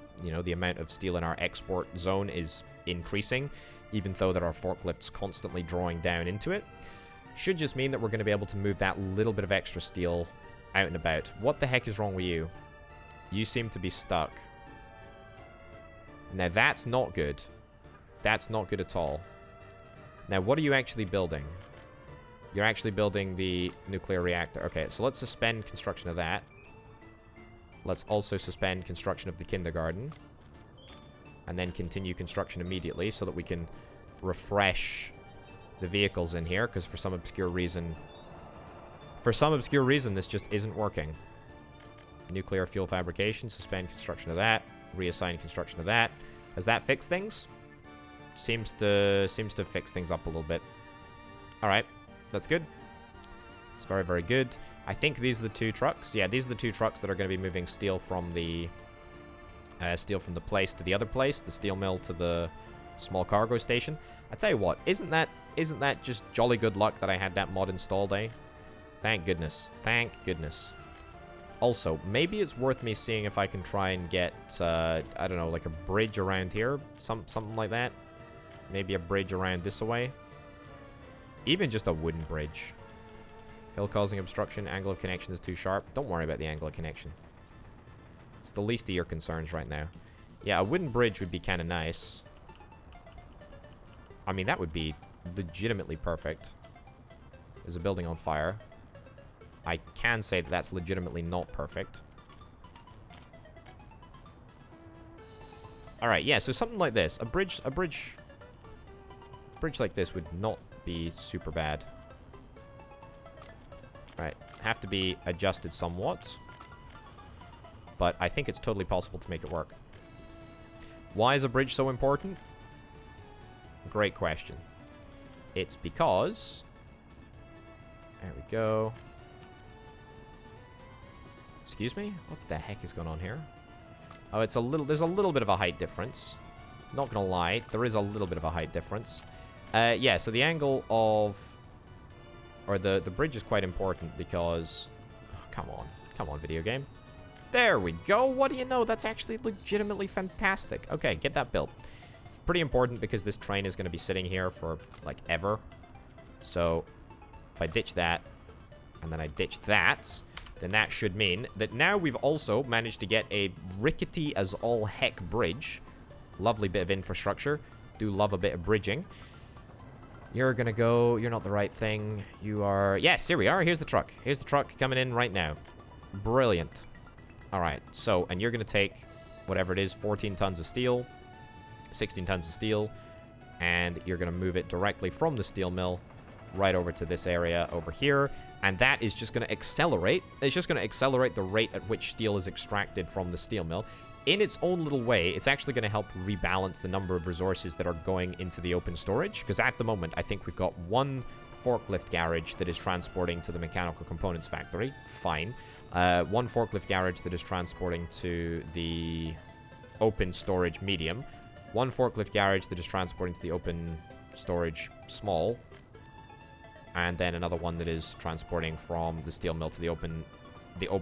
amount of steel in our export zone is increasing, even though that our forklifts constantly drawing down into it. Should just mean that we're going to be able to move that little bit of extra steel out and about. What the heck is wrong with you? You seem to be stuck. Now that's not good. That's not good at all. Now what are you actually building? You're actually building the nuclear reactor. Okay, so let's suspend construction of that. Let's also suspend construction of the kindergarten. And then continue construction immediately so that we can refresh the vehicles in here. Because for some obscure reason, this just isn't working. Nuclear fuel fabrication. Suspend construction of that. Reassign construction of that. Has that fixed things? Seems to fix things up a little bit. Alright. That's good. It's very, very good. I think these are the 2 trucks. Yeah, these are the 2 trucks that are going to be moving steel from the place to the other place, the steel mill to the small cargo station. I tell you what, isn't that just jolly good luck that I had that mod installed, eh? Thank goodness. Thank goodness. Also, maybe it's worth me seeing if I can try and get I don't know, like a bridge around here, something like that. Maybe a bridge around this way. Even just a wooden bridge. Hill causing obstruction. Angle of connection is too sharp. Don't worry about the angle of connection. It's the least of your concerns right now. Yeah, a wooden bridge would be kind of nice. I mean, that would be legitimately perfect. There's a building on fire. I can say that that's legitimately not perfect. Alright, yeah, so something like this. A bridge like this would not be super bad. Right, have to be adjusted somewhat. But I think it's totally possible to make it work. Why is a bridge so important? Great question. It's because... There we go. Excuse me? What the heck is going on here? Oh, there's a little bit of a height difference. Not gonna lie, there is a little bit of a height difference. Yeah, so the angle of... Or the bridge is quite important because... Oh, come on, video game. There we go. What do you know? That's actually legitimately fantastic. Okay, get that built. Pretty important because this train is going to be sitting here for, like, ever. So, if I ditch that, and then I ditch that, then that should mean that now we've also managed to get a rickety as all heck bridge. Lovely bit of infrastructure. Do love a bit of bridging. You're gonna go... You're not the right thing. You are... Yes, here we are. Here's the truck. Here's the truck coming in right now. Brilliant. Alright, so... And you're gonna take whatever it is, 14 tons of steel, 16 tons of steel, and you're gonna move it directly from the steel mill right over to this area over here. And that is just gonna accelerate. It's just gonna accelerate the rate at which steel is extracted from the steel mill. In its own little way, it's actually going to help rebalance the number of resources that are going into the open storage. Because at the moment, I think we've got one forklift garage that is transporting to the mechanical components factory. Fine. One forklift garage that is transporting to the open storage medium. One forklift garage that is transporting to the open storage small. And then another one that is transporting from the steel mill to the open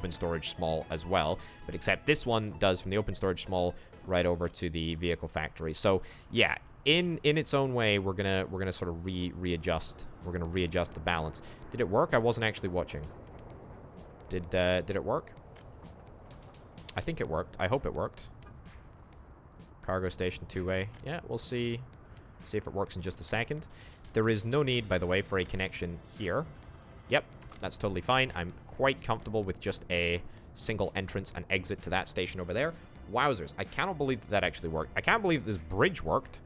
storage small as well, but except this one does from the open storage small right over to the vehicle factory. So yeah, in its own way, we're gonna sort of readjust. We're gonna readjust the balance. Did it work? I wasn't actually watching. Did it work? I think it worked. I hope it worked. Cargo station two-way. Yeah, we'll see if it works in just a second. There is no need, by the way, for a connection here. Yep, that's totally fine. I'm quite comfortable with just a single entrance and exit to that station over there. Wowzers, I cannot believe that actually worked. I can't believe this bridge worked.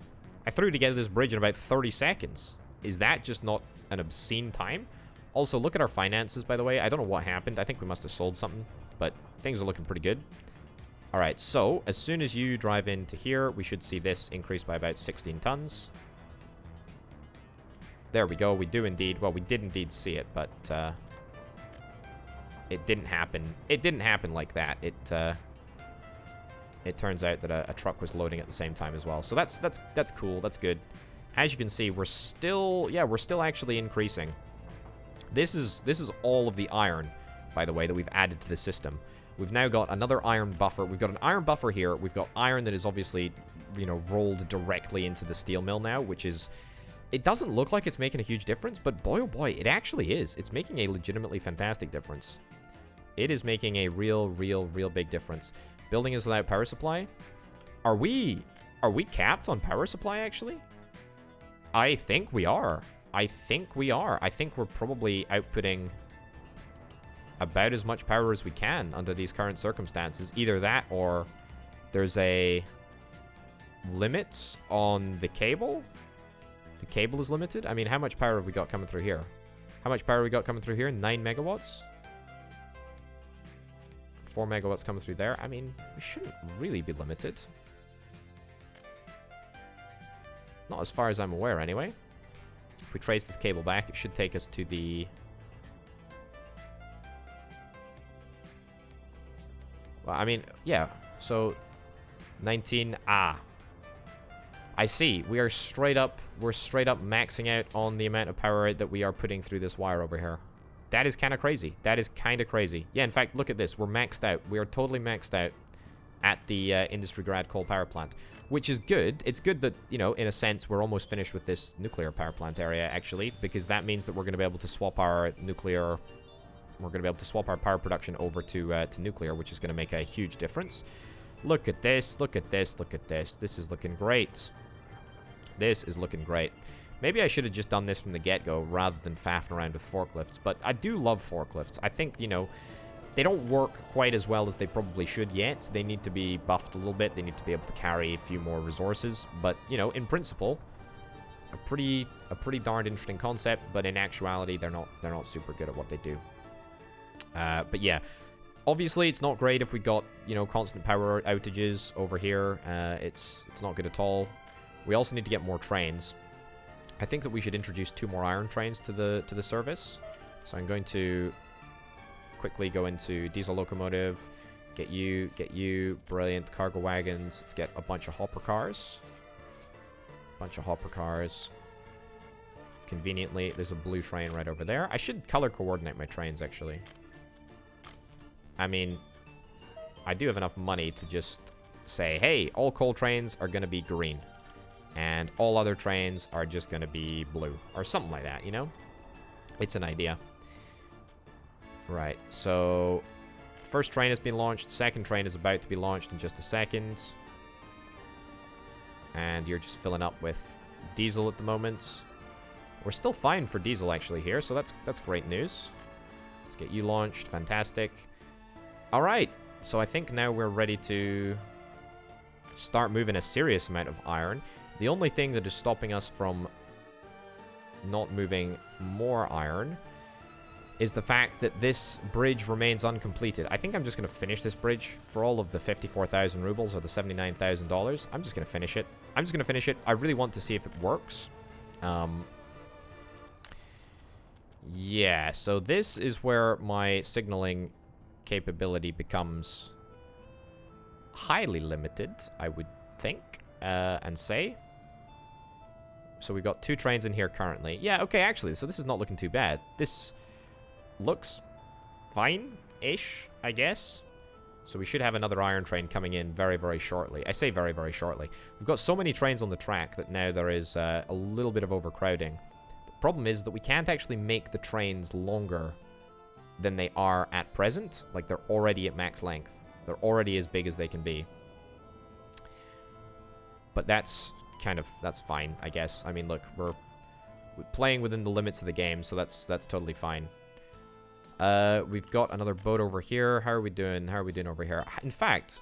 I threw together this bridge in about 30 seconds. Is that just not an obscene time? Also, look at our finances, by the way. I don't know what happened. I think we must have sold something, but things are looking pretty good. All right, so as soon as you drive into here, we should see this increase by about 16 tons. There we go. We do indeed. Well, we did indeed see it, but it didn't happen. It didn't happen like that. It turns out that a truck was loading at the same time as well. So that's cool. That's good. As you can see, we're still actually increasing. This is all of the iron, by the way, that we've added to the system. We've now got another iron buffer. We've got an iron buffer here. We've got iron that is obviously, you know, rolled directly into the steel mill now, which is... It doesn't look like it's making a huge difference, but boy, oh boy, it actually is. It's making a legitimately fantastic difference. It is making a real big difference. Building is without power supply. Are we capped on power supply, actually? I think we are. I think we are. I think we're probably outputting about as much power as we can under these current circumstances. Either that or there's a limit on the cable. The cable is limited. I mean, how much power have we got coming through here? How much power have we got coming through here? 9 megawatts? 4 megawatts coming through there. I mean, we shouldn't really be limited. Not as far as I'm aware, anyway. If we trace this cable back, it should take us to the... Well, I mean, yeah. So, 19... Ah. I see. We're straight up maxing out on the amount of power that we are putting through this wire over here. That is kind of crazy. That is kind of crazy. Yeah, in fact, look at this. We're maxed out. We are totally maxed out at the industry grad coal power plant, which is good. It's good that, you know, in a sense, we're almost finished with this nuclear power plant area, actually, because that means that we're going to be able to swap our nuclear... We're going to be able to swap our power production over to nuclear, which is going to make a huge difference. Look at this. Look at this. Look at this. This is looking great. This is looking great. Maybe I should have just done this from the get-go rather than faffing around with forklifts, but I do love forklifts. I think, you know, they don't work quite as well as they probably should yet. They need to be buffed a little bit. They need to be able to carry a few more resources, but, you know, in principle, a pretty darn interesting concept, but in actuality, they're not super good at what they do. But yeah, obviously it's not great if we got, you know, constant power outages over here. It's not good at all. We also need to get more trains. I think that we should introduce 2 more iron trains to the service. So I'm going to quickly go into diesel locomotive, get you, brilliant cargo wagons. Let's get a bunch of hopper cars. Conveniently, there's a blue train right over there. I should color coordinate my trains, actually. I mean, I do have enough money to just say, hey, all coal trains are going to be green. And all other trains are just going to be blue. Or something like that, you know? It's an idea. Right, so first train has been launched. Second train is about to be launched in just a second. And you're just filling up with diesel at the moment. We're still fine for diesel actually here, so that's great news. Let's get you launched. Fantastic. All right, so I think now we're ready to start moving a serious amount of iron. The only thing that is stopping us from not moving more iron is the fact that this bridge remains uncompleted. I think I'm just going to finish this bridge for all of the 54,000 rubles or the $79,000. I'm just going to finish it. I'm just going to finish it. I really want to see if it works. Yeah, so this is where my signaling capability becomes highly limited, I would think, and say. So we've got 2 trains in here currently. Yeah, okay, actually, so this is not looking too bad. This looks fine-ish, I guess. So we should have another iron train coming in very, very shortly. I say very, very shortly. We've got so many trains on the track that now there is a little bit of overcrowding. The problem is that we can't actually make the trains longer than they are at present. Like, they're already at max length. They're already as big as they can be. But that's fine, I guess. I mean, look, we're playing within the limits of the game, so that's totally fine. We've got another boat over here. How are we doing? How are we doing over here? In fact,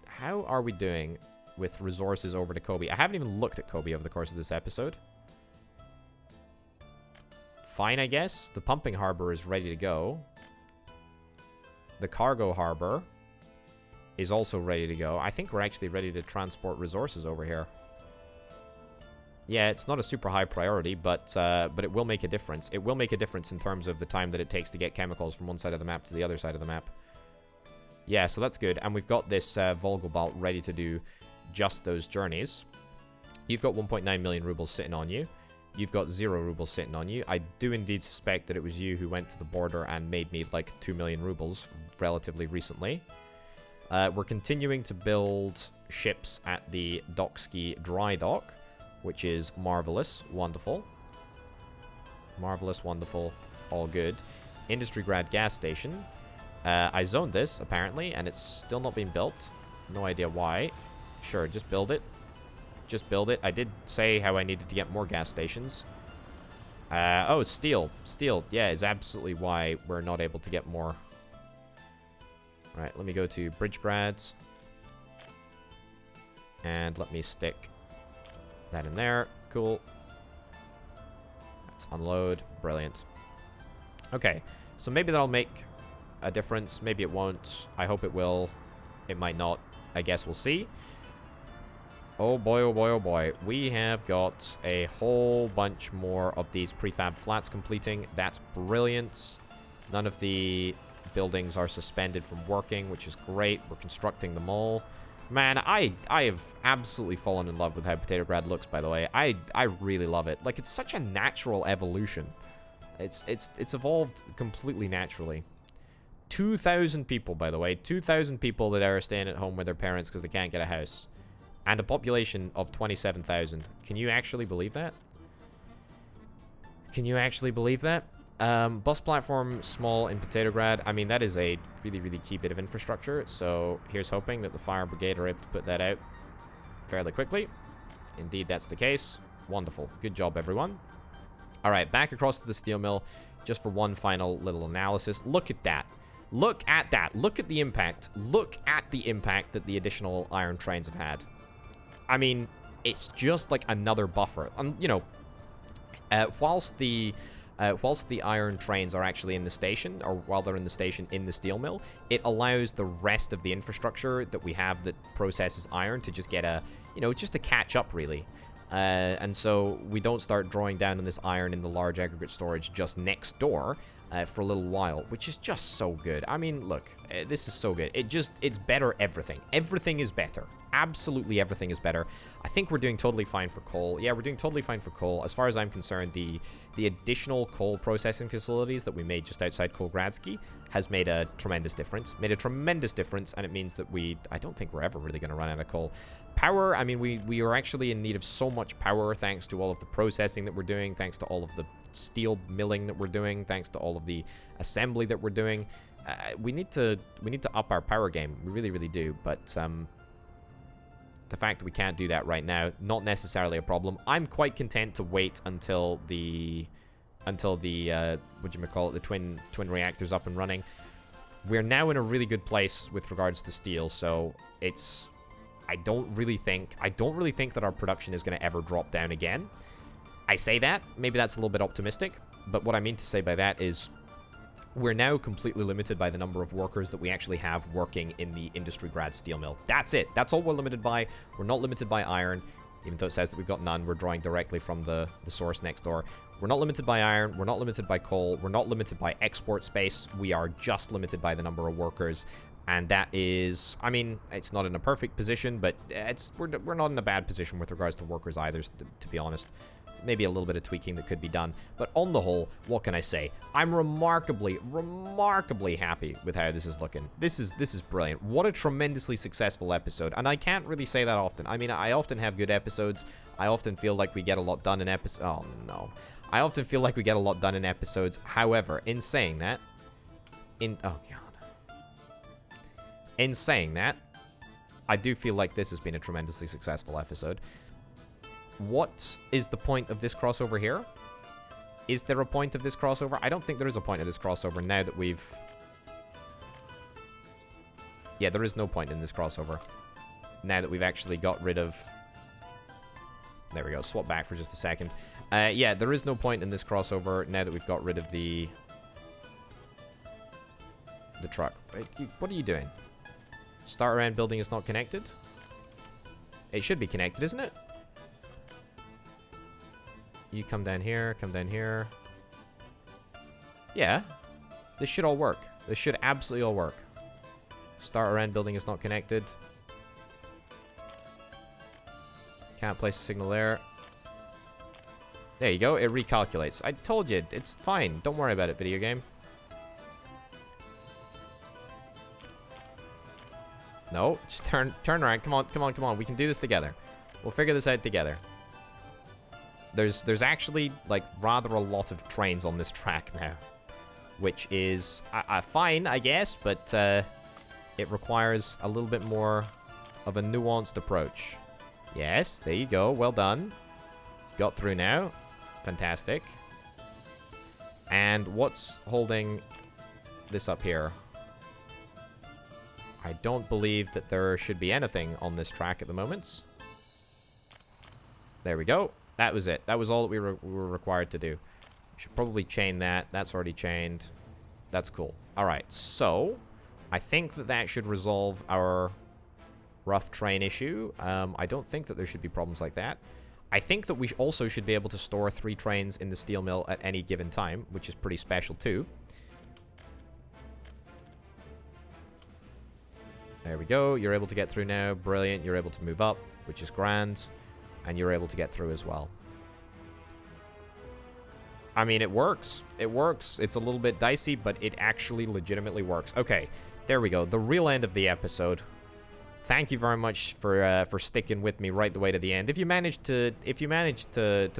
how are we doing with resources over to Kobe? I haven't even looked at Kobe over the course of this episode. Fine, I guess. The pumping harbor is ready to go. The cargo harbor is also ready to go. I think we're actually ready to transport resources over here. Yeah, it's not a super high priority, but it will make a difference. It will make a difference in terms of the time that it takes to get chemicals from one side of the map to the other side of the map. Yeah, so that's good. And we've got this Volgobalt ready to do just those journeys. You've got 1.9 million rubles sitting on you. You've got 0 rubles sitting on you. I do indeed suspect that it was you who went to the border and made me like 2 million rubles relatively recently. We're continuing to build ships at the Dokski dry dock, which is marvelous, wonderful. Marvelous, wonderful, all good. Industry grad gas station. I zoned this, apparently, and it's still not being built. No idea why. Sure, just build it. Just build it. I did say how I needed to get more gas stations. Oh, steel. Steel, yeah, is absolutely why we're not able to get more. Alright, let me go to bridge grads. And let me stick that in there. Cool. Let's unload. Brilliant. Okay, so maybe that'll make a difference. Maybe it won't. I hope it will. It might not. I guess we'll see. Oh boy, oh boy, oh boy. We have got a whole bunch more of these prefab flats completing. That's brilliant. None of the buildings are suspended from working, which is great. We're constructing them all. Man, I have absolutely fallen in love with how Potato Grad looks, by the way. I really love it. Like, it's such a natural evolution. It's evolved completely naturally. 2,000 people, by the way. 2,000 people that are staying at home with their parents because they can't get a house. And a population of 27,000. Can you actually believe that? Can you actually believe that? Bus platform small in Potato Grad. I mean, that is a really, really key bit of infrastructure. So here's hoping that the fire brigade are able to put that out fairly quickly. Indeed, that's the case. Wonderful. Good job, everyone. All right, back across to the steel mill just for one final little analysis. Look at that. Look at that. Look at the impact. Look at the impact that the additional iron trains have had. I mean, it's just like another buffer. You know, whilst the iron trains are actually in the station, or while they're in the station in the steel mill, it allows the rest of the infrastructure that we have that processes iron to just get a, you know, just to catch up, really. And so we don't start drawing down on this iron in the large aggregate storage just next door. for a little while, which is just so good. I mean, look, this is so good. It's better everything. Everything is better. Absolutely everything is better. I think we're doing totally fine for coal. Yeah, we're doing totally fine for coal. As far as I'm concerned, the additional coal processing facilities that we made just outside Kolgradsky has made a tremendous difference. Made a tremendous difference, and it means that I don't think we're ever really going to run out of coal. Power, I mean, we are actually in need of so much power thanks to all of the processing that we're doing, thanks to all of the steel milling that we're doing, thanks to all of the assembly that we're doing. We need to up our power game. We really, really do, but the fact that we can't do that right now, not necessarily a problem. I'm quite content to wait until the whatchamacallit, the twin reactors up and running. We're now in a really good place with regards to steel, so I don't really think that our production is going to ever drop down again. I say that, maybe that's a little bit optimistic, but what I mean to say by that is we're now completely limited by the number of workers that we actually have working in the industry grad steel mill. That's it. That's all we're limited by. We're not limited by iron, even though it says that we've got none. We're drawing directly from the source next door. We're not limited by iron. We're not limited by coal. We're not limited by export space. We are just limited by the number of workers. And that is, I mean, it's not in a perfect position, but we're not in a bad position with regards to workers either, to be honest. Maybe a little bit of tweaking that could be done. But on the whole, what can I say? I'm remarkably happy with how this is looking. This is brilliant. What a tremendously successful episode. And I can't really say that often. I mean, I often have good episodes. I often feel like we get a lot done in episodes. Oh, no. I often feel like we get a lot done in episodes. However, in saying that... oh, God. In saying that, I do feel like this has been a tremendously successful episode. What is the point of this crossover here? Is there a point of this crossover? I don't think there is a point of this crossover now that we've... Yeah, there is no point in this crossover. Now that we've actually got rid of... There we go, swap back for just a second. Yeah, there is no point in this crossover now that we've got rid of the truck. What are you doing? Start around building is not connected? It should be connected, isn't it? You come down here, come down here. Yeah. This should all work. This should absolutely all work. Start around building is not connected. Can't place a signal there. There you go. It recalculates. I told you. It's fine. Don't worry about it, video game. No. Just turn around. Come on, come on, come on. We can do this together. We'll figure this out together. There's actually, like, rather a lot of trains on this track now. Which is fine, I guess, but it requires a little bit more of a nuanced approach. Yes, there you go. Well done. Got through now. Fantastic. And what's holding this up here? I don't believe that there should be anything on this track at the moment. There we go. That was it. That was all that we were required to do. We should probably chain that. That's already chained. That's cool. Alright, so I think that should resolve our rough train issue. I don't think that there should be problems like that. I think that we also should be able to store 3 trains in the steel mill at any given time, which is pretty special too. There we go. You're able to get through now. Brilliant. You're able to move up, which is grand. And you're able to get through as well. I mean, it works. It works. It's a little bit dicey, but it actually legitimately works. Okay, there we go. The real end of the episode. Thank you very much for sticking with me right the way to the end. If you managed to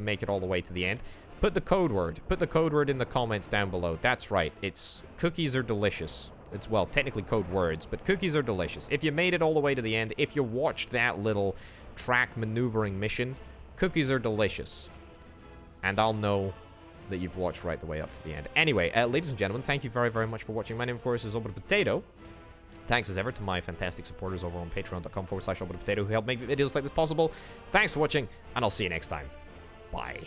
make it all the way to the end, put the code word. Put the code word in the comments down below. That's right. It's cookies are delicious. It's, well, technically code words, but cookies are delicious. If you made it all the way to the end, if you watched that little track maneuvering mission, cookies are delicious. And I'll know that you've watched right the way up to the end. Anyway, ladies and gentlemen, thank you very, very much for watching. My name, of course, is Potato. Thanks as ever to my fantastic supporters over on patreon.com/Potato who help make videos like this possible. Thanks for watching, and I'll see you next time. Bye.